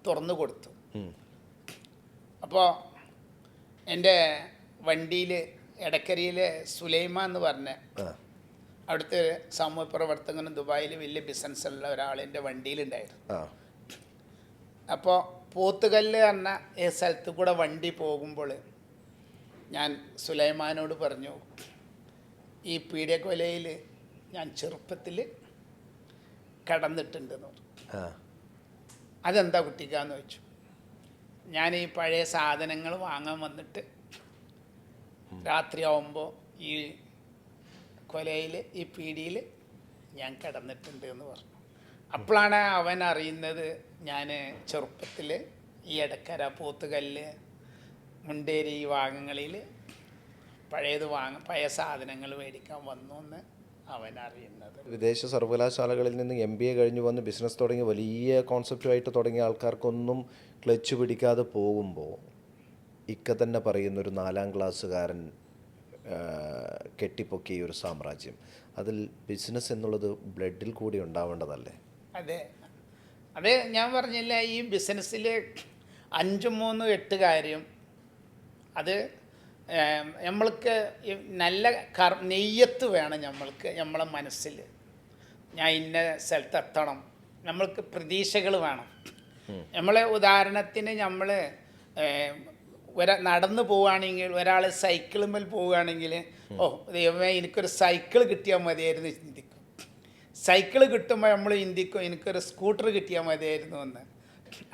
തുറന്നു കൊടുത്തു. അപ്പോൾ എൻ്റെ വണ്ടിയിൽ എടക്കരയിലെ സുലൈമാൻ എന്ന് പറഞ്ഞ അവിടുത്തെ സാമൂഹ്യ പ്രവർത്തകനും ദുബായിൽ വലിയ ബിസിനസ്സുള്ള ഒരാൾ എൻ്റെ വണ്ടിയിലുണ്ടായിരുന്നു. അപ്പോൾ പോത്തുകല്ല് പറഞ്ഞ ഈ സ്ഥലത്ത് കൂടെ വണ്ടി പോകുമ്പോൾ ഞാൻ സുലൈമാനോട് പറഞ്ഞു, ഈ പീഡിയക്കൊലയിൽ ഞാൻ ചെറുപ്പത്തിൽ കടന്നിട്ടുണ്ടെന്ന് പറഞ്ഞു. അതെന്താ കുട്ടിക്കാന്ന് ചോദിച്ചു. ഞാൻ ഈ പഴയ സാധനങ്ങൾ വാങ്ങാൻ വന്നിട്ട് രാത്രിയാവുമ്പോൾ ഈ കൊലയിൽ ഈ പീടിയിൽ ഞാൻ കിടന്നിട്ടുണ്ട് എന്ന് പറഞ്ഞു. അപ്പോഴാണ് അവൻ അറിയുന്നത് ഞാൻ ചെറുപ്പത്തിൽ ഈ എടക്കര പോത്തുകല്ല് മുണ്ടേരി ഈ ഭാഗങ്ങളിൽ പഴയ സാധനങ്ങൾ മേടിക്കാൻ വന്നു എന്ന് അവൻ അറിയുന്നത്. വിദേശ സർവകലാശാലകളിൽ നിന്ന് MBA കഴിഞ്ഞ് വന്ന് ബിസിനസ് തുടങ്ങി വലിയ കോൺസെപ്റ്റുമായിട്ട് തുടങ്ങിയ ആൾക്കാർക്കൊന്നും ക്ലച്ച് പിടിക്കാതെ പോകുമ്പോൾ ഇക്ക തന്നെ പറയുന്നൊരു 4ാം ക്ലാസ്സുകാരൻ കെട്ടിപ്പൊക്കിയ ഒരു സാമ്രാജ്യം, അതിൽ ബിസിനസ് എന്നുള്ളത് ബ്ലഡിൽ കൂടി ഉണ്ടാവേണ്ടതല്ലേ? അതെ, അതെ, ഞാൻ പറഞ്ഞില്ല, ഈ ബിസിനസ്സിൽ 5, 3, 8 കാര്യം അത് നമ്മൾക്ക് നല്ല നെയ്യത്ത് വേണം. നമ്മളെ മനസ്സിൽ ഞാൻ ഇന്ന സ്ഥലത്തെത്തണം, നമ്മൾക്ക് പ്രതീക്ഷകൾ വേണം. നമ്മളെ ഉദാഹരണത്തിന് നമ്മൾ നടന്നു പോവുകയാണെങ്കിൽ, ഒരാൾ സൈക്കിളുമ്മൽ പോവുകയാണെങ്കിൽ, ഓ ദൈവമേ എനിക്കൊരു സൈക്കിൾ കിട്ടിയാൽ മതിയായിരുന്നു ചിന്തിക്കും. സൈക്കിൾ കിട്ടുമ്പോൾ നമ്മൾ ചിന്തിക്കും എനിക്കൊരു സ്കൂട്ടർ കിട്ടിയാൽ മതിയായിരുന്നു എന്ന്.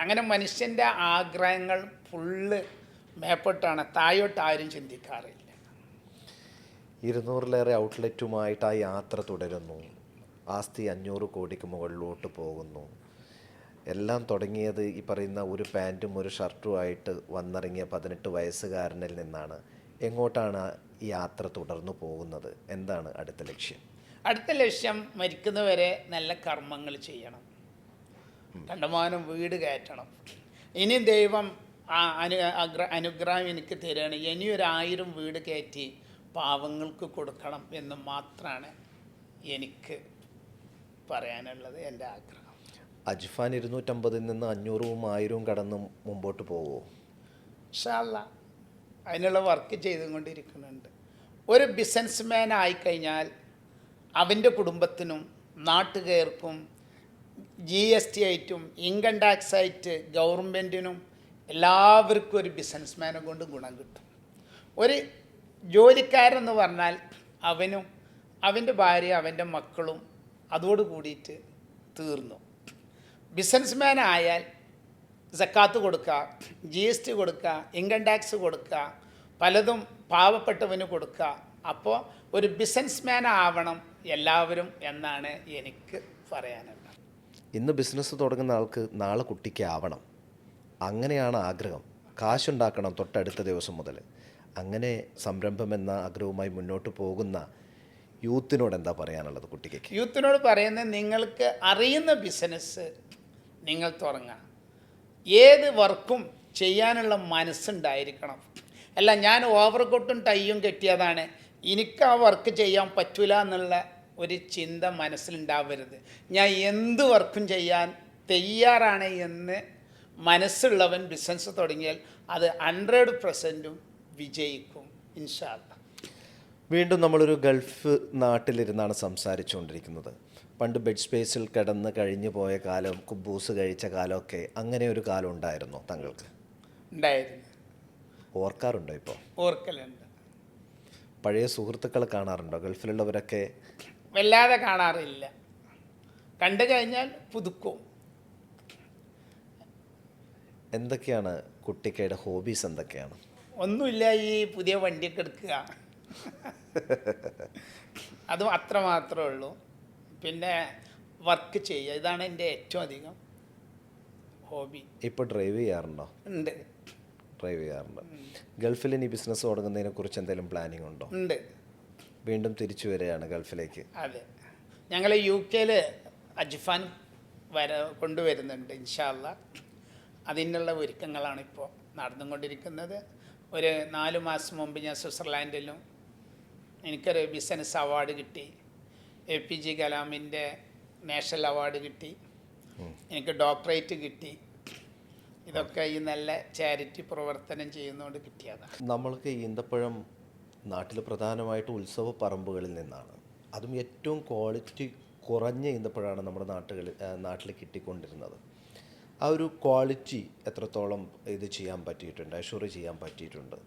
അങ്ങനെ മനുഷ്യൻ്റെ ആഗ്രഹങ്ങൾ ഫുള്ള് മേപ്പോട്ടാണ്, താഴോട്ട് ആരും ചിന്തിക്കാറില്ല. 200-ലേറെ ഔട്ട്ലെറ്റുമായിട്ട് ആ യാത്ര തുടരുന്നു. ആസ്തി 500 കോടിക്ക് മുകളിലോട്ട് പോകുന്നു. എല്ലാം തുടങ്ങിയത് ഈ പറയുന്ന ഒരു പാൻറ്റും ഒരു ഷർട്ടുമായിട്ട് വന്നിറങ്ങിയ 18 വയസ്സുകാരനിൽ നിന്നാണ്. എങ്ങോട്ടാണ് ഈ യാത്ര തുടർന്നു പോകുന്നത്? എന്താണ് അടുത്ത ലക്ഷ്യം? അടുത്ത ലക്ഷ്യം മരിക്കുന്നവരെ നല്ല കർമ്മങ്ങൾ ചെയ്യണം, കണ്ടമാനം വീട് കയറ്റണം. ഇനി ദൈവം അനുഗ്രഹം എനിക്ക് തരികയാണ്, ഇനിയൊരു 1000 വീട് കയറ്റി പാവങ്ങൾക്ക് കൊടുക്കണം എന്ന് മാത്രമാണ് എനിക്ക് പറയാനുള്ളത്, എൻ്റെ ആഗ്രഹം. അജ്ഫാൻ 250-ൽ നിന്ന് 500-ഉം 1000-ഉം കടന്ന് മുമ്പോട്ട് പോവുമോ? ഇൻഷാ അല്ലാഹ് അതിനുള്ള വർക്ക് ചെയ്തുകൊണ്ടിരിക്കുന്നുണ്ട്. ഒരു ബിസിനസ്മാൻ ആയിക്കഴിഞ്ഞാൽ അവൻ്റെ കുടുംബത്തിനും നാട്ടുകാർക്കും GST ആയിട്ടും ഇൻകം ടാക്സ് ആയിട്ട് ഗവൺമെൻറ്റിനും എല്ലാവർക്കും ഒരു ബിസിനസ്മാനെ കൊണ്ട് ഗുണം കിട്ടും. ഒരു ജോലിക്കാരെന്ന് പറഞ്ഞാൽ അവനും അവൻ്റെ ഭാര്യ അവൻ്റെ മക്കളും അതോട് കൂടിയിട്ട് തീർന്നു. ബിസിനസ്മാൻ ആയാൽ സക്കാത്ത് കൊടുക്കുക, GST കൊടുക്കുക, ഇൻകം ടാക്സ് കൊടുക്കുക, പലതും പാവപ്പെട്ടവന് കൊടുക്കുക. അപ്പോൾ ഒരു ബിസിനസ്മാൻ ആവണം എല്ലാവരും എന്നാണ് എനിക്ക് പറയാനുള്ളത്. ഇന്ന് ബിസിനസ് തുടങ്ങുന്ന ആൾക്ക് നാളെ കുട്ടിക്ക് ആവണം, അങ്ങനെയാണ് ആഗ്രഹം. കാശുണ്ടാക്കണം തൊട്ടടുത്ത ദിവസം മുതൽ. അങ്ങനെ സംരംഭം എന്ന ആഗ്രഹവുമായി മുന്നോട്ട് പോകുന്ന യൂത്തിനോട് എന്താ പറയാനുള്ളത് കുട്ടിക്ക്? യൂത്തിനോട് പറയുന്നത്, നിങ്ങൾക്ക് അറിയുന്ന ബിസിനസ് നിങ്ങൾ തുടങ്ങുക. ഏത് വർക്കും ചെയ്യാനുള്ള മനസ്സുണ്ടായിരിക്കണം. അല്ല ഞാൻ ഓവർകോട്ടും ടൈയും കെട്ടിയതാണ്, എനിക്ക് ആ വർക്ക് ചെയ്യാൻ പറ്റില്ല എന്നുള്ള ഒരു ചിന്ത മനസ്സിലുണ്ടാവരുത്. ഞാൻ എന്ത് വർക്കും ചെയ്യാൻ തയ്യാറാണ് എന്ന് മനസ്സുള്ളവൻ ബിസിനസ് തുടങ്ങിയാൽ അത് 100% വിജയിക്കും ഇൻഷാ അല്ലാഹ്. വീണ്ടും നമ്മളൊരു ഗൾഫ് നാട്ടിലിരുന്നാണ് സംസാരിച്ചുകൊണ്ടിരിക്കുന്നത്. പണ്ട് ബെഡ് സ്പേസിൽ കിടന്ന് കഴിഞ്ഞു പോയ കാലം, കുബൂസ് കഴിച്ച കാലമൊക്കെ, അങ്ങനെ ഒരു കാലം ഉണ്ടായിരുന്നോ താങ്കൾക്ക്? ഉണ്ടായിരുന്നു. ഓർക്കാറുണ്ടോ ഇപ്പോൾ? ഓർക്കലുണ്ട്. പഴയ സുഹൃത്തുക്കളെ കാണാറുണ്ടോ? ഗൾഫിലുള്ളവരൊക്കെ വല്ലാതെ കാണാറില്ല, കണ്ടു കഴിഞ്ഞാൽ പുതുക്കും. എന്തൊക്കെയാണ് കുട്ടിക്കയുടെ ഹോബീസ്? എന്തൊക്കെയാണ്? ഒന്നുമില്ല, ഈ പുതിയ വണ്ടിയൊക്കെ എടുക്കുക, അതും അത്ര മാത്രമേ ഉള്ളൂ. പിന്നെ വർക്ക് ചെയ്യുക, ഇതാണ് എൻ്റെ ഏറ്റവും അധികം ഹോബി. ഇപ്പോൾ ഡ്രൈവ് ചെയ്യാറുണ്ടോ? ഉണ്ട്. ഡ്രൈവ് ചെയ്യാറുണ്ട്. ഗൾഫിൽ ഇനി ബിസിനസ് തുടങ്ങുന്നതിനെ കുറിച്ച് എന്തെങ്കിലും പ്ലാനിങ് ഉണ്ടോ? ഉണ്ട്. വീണ്ടും തിരിച്ചു വരികയാണ് ഗൾഫിലേക്ക്. അതെ, ഞങ്ങൾ UK അജ്ഫാൻ കൊണ്ടുവരുന്നുണ്ട് ഇൻഷാ അള്ളാ. അതിനുള്ള ഒരുക്കങ്ങളാണ് ഇപ്പോൾ നടന്നുകൊണ്ടിരിക്കുന്നത്. ഒരു 4 മാസം മുമ്പ് ഞാൻ സ്വിറ്റ്സർലാൻഡിലും എനിക്കൊരു ബിസിനസ് അവാർഡ് കിട്ടി. APJ കലാമിൻ്റെ നാഷണൽ അവാർഡ് കിട്ടി. എനിക്ക് ഡോക്ടറേറ്റ് കിട്ടി. ഇതൊക്കെ ഈ നല്ല ചാരിറ്റി പ്രവർത്തനം ചെയ്യുന്നതുകൊണ്ട് കിട്ടിയതാണ്. നമ്മൾക്ക് ഈന്തപ്പഴം നാട്ടിൽ പ്രധാനമായിട്ട് ഉത്സവ പറമ്പുകളിൽ നിന്നാണ്. അതും ഏറ്റവും ക്വാളിറ്റി കുറഞ്ഞ ഈന്തപ്പഴമാണ് നമ്മുടെ നാട്ടിൽ കിട്ടിക്കൊണ്ടിരുന്നത്. ആ ഒരു ക്വാളിറ്റി എത്രത്തോളം ഇത് ചെയ്യാൻ പറ്റിയിട്ടുണ്ട്, അഷ്യൂർ ചെയ്യാൻ പറ്റിയിട്ടുണ്ട്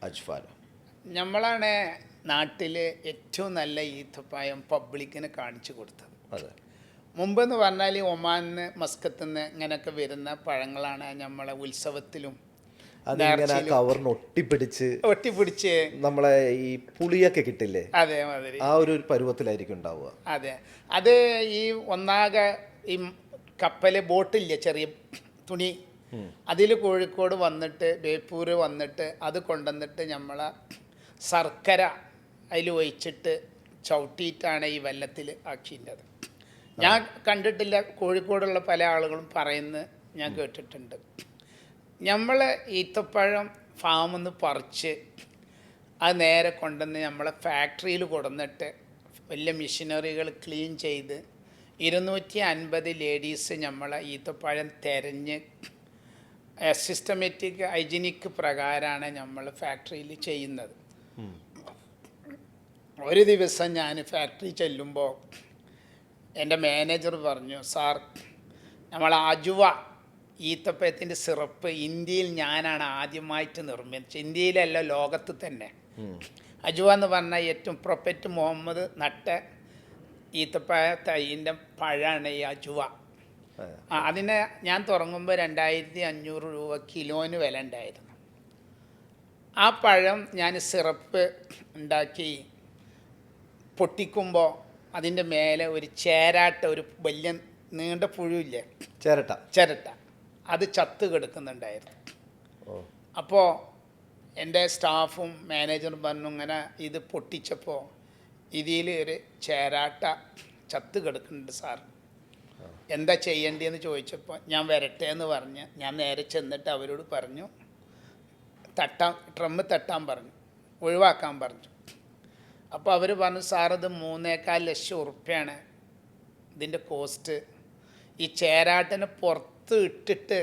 അജ്ഫാൻ? നമ്മളാണ് നാട്ടിൽ ഏറ്റവും നല്ല ഈത്തപ്പഴം പബ്ലിക്കിന് കാണിച്ചു കൊടുത്തത്. അതെ, മുമ്പെന്ന് പറഞ്ഞാൽ ഒമാനിന്ന് മസ്കത്തുനിന്ന് ഇങ്ങനെയൊക്കെ വരുന്ന പഴങ്ങളാണ് നമ്മളെ ഉത്സവത്തിലും അതിങ്ങനെ കവറിന് ഒട്ടിപ്പിടിച്ച് നമ്മളെ ഈ പുളിയൊക്കെ കിട്ടില്ലേ, അതേമാതിരി ആ ഒരു പരുവത്തിലായിരിക്കും ഉണ്ടാവുക. അതെ, അത് ഈ ഒന്നാകെ ഈ കപ്പൽ ബോട്ടില്ലേ ചെറിയ തുണി, അതിൽ കോഴിക്കോട് വന്നിട്ട് ബേപ്പൂർ വന്നിട്ട് അത് കൊണ്ടുവന്നിട്ട് നമ്മളെ ശർക്കര അതിൽ ഒഴിച്ചിട്ട് ചവിട്ടിയിട്ടാണ് ഈ വെള്ളത്തിൽ ആക്കിയിട്ടത്. ഞാൻ കണ്ടിട്ടില്ല, കോഴിക്കോടുള്ള പല ആളുകളും പറയുന്നത് ഞാൻ കേട്ടിട്ടുണ്ട്. നമ്മൾ ഈത്തപ്പഴം ഫാമിൽ നിന്ന് പറിച്ച് അത് നേരെ കൊണ്ടുവന്ന് നമ്മളെ ഫാക്ടറിയിൽ കൊടുന്നിട്ട് വലിയ മെഷീനറികൾ ക്ലീൻ ചെയ്ത് 250 ലേഡീസ് നമ്മളെ ഈത്തപ്പഴം തിരഞ്ഞ് സിസ്റ്റമാറ്റിക് ഹൈജീനിക് പ്രകാരമാണ് നമ്മൾ ഫാക്ടറിയിൽ ചെയ്യുന്നത്. ഒരു ദിവസം ഞാൻ ഫാക്ടറി ചെല്ലുമ്പോൾ എൻ്റെ മാനേജർ പറഞ്ഞു, സാർ നമ്മൾ അജുവ ഈത്തപ്പഴത്തിൻ്റെ സിറപ്പ് ഇന്ത്യയിൽ ഞാനാണ് ആദ്യമായിട്ട് നിർമ്മിച്ചത്. ഇന്ത്യയിലല്ല, ലോകത്ത് തന്നെ. അജുവ എന്ന് പറഞ്ഞാൽ ഏറ്റവും പ്രൊഫറ്റ് മുഹമ്മദ് നട്ട ഈത്തപ്പഴ തൈൻ്റെ പഴമാണ് ഈ അജുവ. അതിനെ ഞാൻ തുടങ്ങുമ്പോൾ 2500 രൂപ കിലോന് വില ഉണ്ടായിരുന്നു. ആ പഴം ഞാൻ സിറപ്പ് ഉണ്ടാക്കി പൊട്ടിക്കുമ്പോൾ അതിൻ്റെ മേലെ ഒരു ചേരാട്ട, ഒരു വലിയ നീണ്ട പുഴുവില്ലേ, ചിരട്ട, അത് ചത്ത് കിടക്കുന്നുണ്ടായിരുന്നു. അപ്പോൾ എൻ്റെ സ്റ്റാഫും മാനേജറും പറഞ്ഞു, ഇങ്ങനെ ഇത് പൊട്ടിച്ചപ്പോൾ ഇതിൽ ഒരു ചേരാട്ട ചത്ത് കിടക്കുന്നുണ്ട് സാർ, എന്താ ചെയ്യേണ്ടതെന്ന് ചോദിച്ചപ്പോൾ ഞാൻ വരട്ടെ എന്ന് പറഞ്ഞ് ഞാൻ നേരെ ചെന്നിട്ട് അവരോട് പറഞ്ഞു, ഡ്രമ്മ് തട്ടാൻ പറഞ്ഞു, ഒഴിവാക്കാൻ പറഞ്ഞു. അപ്പോൾ അവർ പറഞ്ഞു, സാർ ഇത് 3.25 ലക്ഷം ഉറുപ്പ്യാണ് ഇതിൻ്റെ കോസ്റ്റ്. ഈ ചേരാട്ടിനെ പുറത്ത് ഇട്ടിട്ട്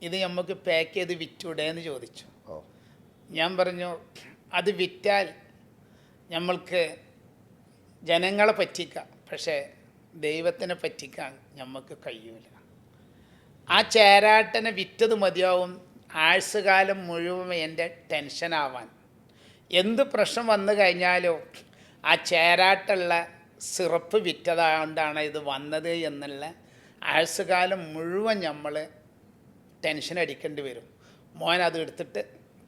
ഇത് നമുക്ക് പാക്ക് ചെയ്ത് വിറ്റൂടേന്ന് ചോദിച്ചു. ഞാൻ പറഞ്ഞു, അത് വിറ്റാൽ നമ്മൾക്ക് ജനങ്ങളെ പറ്റിക്കാം, പക്ഷേ ദൈവത്തിനെ പറ്റിക്കാൻ നമുക്ക് കഴിയൂല. ആ ചേരാട്ടനെ വിറ്റത് മതിയാവും ആഴ്ചകാലം മുഴുവൻ എൻ്റെ ടെൻഷനാവാൻ. എന്ത് പ്രശ്നം വന്നു കഴിഞ്ഞാലും ആ ചേരാട്ടുള്ള സിറപ്പ് വിറ്റതുകൊണ്ടാണ് ഇത് വന്നത് എന്നുള്ള ആഴ്ചകാലം മുഴുവൻ നമ്മൾ ടെൻഷൻ അടിക്കേണ്ടി വരും. മോൻ അത് എടുത്തിട്ട്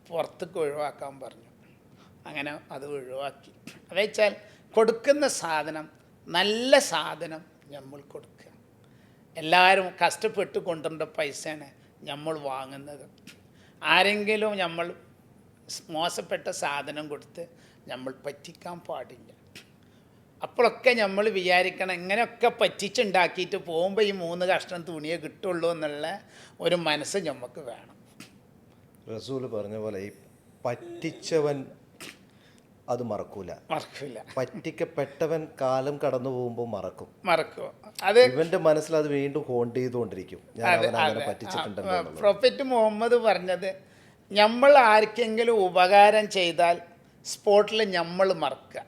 പുറത്തേക്ക് ഒഴിവാക്കാൻ പറഞ്ഞു. അങ്ങനെ അത് ഒഴിവാക്കി. അത് വെച്ചാൽ കൊടുക്കുന്ന സാധനം നല്ല സാധനം നമ്മൾ കൊടുക്കുക. എല്ലാവരും കഷ്ടപ്പെട്ട് കൊണ്ടുവരേണ്ട പൈസയാണ് നമ്മൾ വാങ്ങുന്നത്. ആരെങ്കിലും നമ്മൾ മോശപ്പെട്ട സാധനം കൊടുത്ത് നമ്മൾ പറ്റിക്കാൻ പാടില്ല. അപ്പോഴൊക്കെ നമ്മൾ വിചാരിക്കണം, ഇങ്ങനെയൊക്കെ പറ്റിച്ചുണ്ടാക്കിയിട്ട് പോകുമ്പോൾ ഈ 3 കഷ്ണം തുണിയെ കിട്ടുള്ളൂ എന്നുള്ള ഒരു മനസ്സ് നമുക്ക് വേണം. റസൂൽ പറഞ്ഞ പോലെ ഈ പറ്റിച്ചവൻ അത് മറക്കൂല, പറ്റിക്കപ്പെട്ടവൻ കാലം കടന്നു പോകുമ്പോൾ മറക്കും. അത് ഇവന്റെ മനസ്സിൽ അത് വീണ്ടും ഹോണ്ട് ചെയ്തുകൊണ്ടിരിക്കും, പറ്റിച്ചിട്ടുണ്ടല്ലോ. പ്രൊഫറ്റ് മുഹമ്മദ് പറഞ്ഞത്, നമ്മൾ ആർക്കെങ്കിലും ഉപകാരം ചെയ്താൽ സ്പോട്ടിൽ നമ്മൾ മറക്കുക.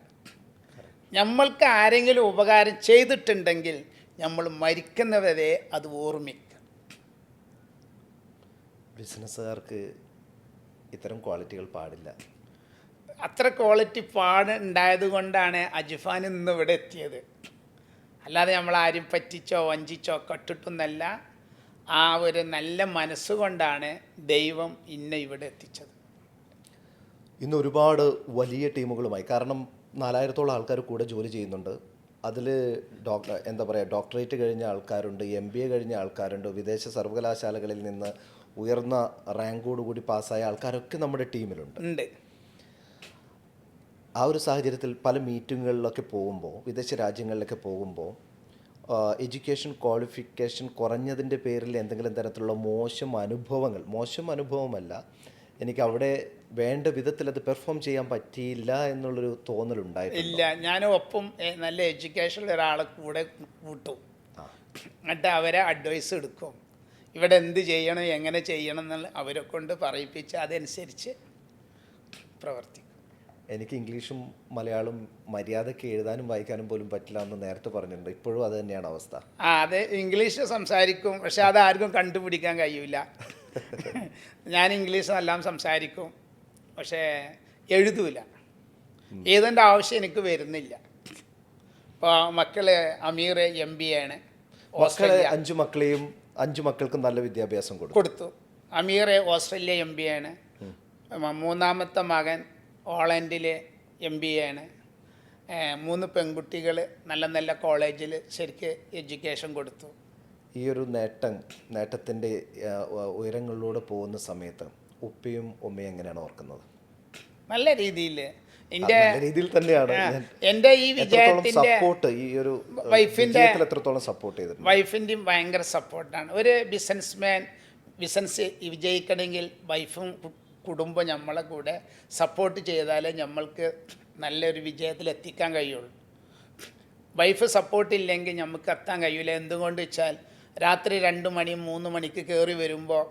നമ്മൾക്ക് ആരെങ്കിലും ഉപകാരം ചെയ്തിട്ടുണ്ടെങ്കിൽ നമ്മൾ മരിക്കുന്നവരെ അത് ഓർമ്മിക്കുക. ബിസിനസ്സുകാർക്ക് ഇത്തരം ക്വാളിറ്റികൾ പാടില്ല. അത്ര ക്വാളിറ്റി ഉണ്ടായത് കൊണ്ടാണ് അജ്ഫാൻ ഇന്ന് ഇവിടെ എത്തിയത്. അല്ലാതെ നമ്മൾ ആരും പറ്റിച്ചോ വഞ്ചിച്ചോ കട്ടിട്ടൊന്നല്ല. ആ ഒരു നല്ല മനസ്സുകൊണ്ടാണ് ദൈവം ഇന്നെ ഇവിടെ എത്തിച്ചത്. ഇന്ന് ഒരുപാട് വലിയ ടീമുകളുമായി, കാരണം 4000-ഓളം ആൾക്കാർ കൂടെ ജോലി ചെയ്യുന്നുണ്ട്. അതിൽ ഡോക്ടറേറ്റ് കഴിഞ്ഞ ആൾക്കാരുണ്ട്, MBA കഴിഞ്ഞ ആൾക്കാരുണ്ട്, വിദേശ സർവകലാശാലകളിൽ നിന്ന് ഉയർന്ന റാങ്കോടുകൂടി പാസ്സായ ആൾക്കാരൊക്കെ നമ്മുടെ ടീമിലുണ്ട്. ആ ഒരു സാഹചര്യത്തിൽ പല മീറ്റിങ്ങുകളിലൊക്കെ പോകുമ്പോൾ, വിദേശ രാജ്യങ്ങളിലൊക്കെ പോകുമ്പോൾ, എഡ്യൂക്കേഷൻ ക്വാളിഫിക്കേഷൻ കുറഞ്ഞതിൻ്റെ പേരിൽ എന്തെങ്കിലും തരത്തിലുള്ള മോശം അനുഭവമല്ല, എനിക്ക് അവിടെ വേണ്ട വിധത്തിൽ അത് പെർഫോം ചെയ്യാൻ പറ്റിയില്ല എന്നുള്ളൊരു തോന്നലുണ്ടായിട്ടില്ല. ഇല്ല, ഞാൻ ഒപ്പം നല്ല എഡ്യൂക്കേഷനുള്ള ഒരാളെ കൂടെ കൂട്ടും. എന്നിട്ട് അവരെ അഡ്വൈസ് എടുക്കും. ഇവിടെ എന്ത് ചെയ്യണം, എങ്ങനെ ചെയ്യണം എന്നുള്ള അവരെ കൊണ്ട് പറയിപ്പിച്ച് അതനുസരിച്ച് പ്രവർത്തിക്കും. എനിക്ക് ഇംഗ്ലീഷും മലയാളം മര്യാദയ്ക്ക് എഴുതാനും വായിക്കാനും പോലും പറ്റില്ല എന്ന് നേരത്തെ പറഞ്ഞിട്ടുണ്ട്. ഇപ്പോഴും അത് തന്നെയാണ് അവസ്ഥ. അത് ഇംഗ്ലീഷ് സംസാരിക്കും, പക്ഷെ അത് ആർക്കും കണ്ടുപിടിക്കാൻ കഴിയില്ല. ഞാൻ ഇംഗ്ലീഷ് എല്ലാം സംസാരിക്കും, പക്ഷേ എഴുതൂല. എഴുതേണ്ട ആവശ്യം എനിക്ക് വരുന്നില്ല. ഇപ്പോൾ മക്കള് അമീർ MBA ആണ്. മക്കളെ 5 മക്കൾക്കും നല്ല വിദ്യാഭ്യാസം കൊടുത്തു. അമീർ ഓസ്ട്രേലിയ MBA ആണ്. മൂന്നാമത്തെ മകൻ ഹോളണ്ടിലെ MBA ആണ്. 3 പെൺകുട്ടികൾ നല്ല നല്ല കോളേജിൽ ശരിക്ക് എഡ്യൂക്കേഷൻ കൊടുത്തു. ഈ ഒരു നേട്ടത്തിൻ്റെ ഉയരങ്ങളിലൂടെ പോകുന്ന സമയത്ത് ഉപ്പയും ഉമ്മയും എങ്ങനെയാണ് ഓർക്കുന്നത്? നല്ല രീതിയിൽ തന്നെയാണ്. എൻ്റെ ഈ വിജയത്തിൻ്റെ സപ്പോർട്ട്, ഈ ഒരു വൈഫിൻ്റെ എത്രത്തോളം സപ്പോർട്ട് ചെയ്തിട്ടുണ്ട്? വൈഫിൻ്റെയും ഭയങ്കര സപ്പോർട്ടാണ്. ഒരു ബിസിനസ് വിജയിക്കണമെങ്കിൽ വൈഫും കുടുംബം നമ്മളെ കൂടെ സപ്പോർട്ട് ചെയ്താലേ നമ്മൾക്ക് നല്ലൊരു വിജയത്തിലെത്തിക്കാൻ കഴിയുള്ളൂ. വൈഫ് സപ്പോർട്ടില്ലെങ്കിൽ നമുക്ക് എത്താൻ കഴിയില്ല. എന്തുകൊണ്ട് വെച്ചാൽ രാത്രി 2 മണി 3 മണിക്ക് കയറി വരുമ്പോൾ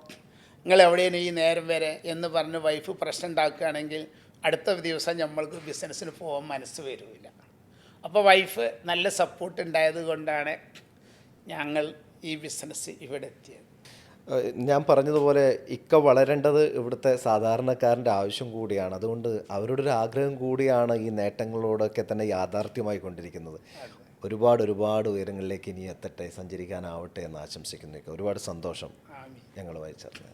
നിങ്ങൾ എവിടെയാണ് ഈ നേരം വരെ എന്ന് പറഞ്ഞ് വൈഫ് പ്രശ്നം ഉണ്ടാക്കുകയാണെങ്കിൽ അടുത്ത ദിവസം നമ്മൾക്ക് ബിസിനസ്സിന് പോകാൻ മനസ്സ് വരില്ല. അപ്പോൾ വൈഫ് നല്ല സപ്പോർട്ട് ഉണ്ടായത് കൊണ്ടാണ് ഞങ്ങൾ ഈ ബിസിനസ് ഇവിടെ എത്തിയത്. ഞാൻ പറഞ്ഞതുപോലെ ഇക്ക വളരേണ്ടത് ഇവിടുത്തെ സാധാരണക്കാരൻ്റെ ആവശ്യം കൂടിയാണ്. അതുകൊണ്ട് അവരുടെ ഒരു ആഗ്രഹം കൂടിയാണ് ഈ നേട്ടങ്ങളോടൊക്കെ തന്നെ യാഥാർത്ഥ്യമായി കൊണ്ടിരിക്കുന്നത്. ഒരുപാട് ഉയരങ്ങളിലേക്ക് ഇനി എത്തട്ടെ, സഞ്ചരിക്കാനാവട്ടെ എന്ന് ആശംസിക്കുന്നു. ഒരുപാട് സന്തോഷം ഞങ്ങളുമായി ചേർന്ന്.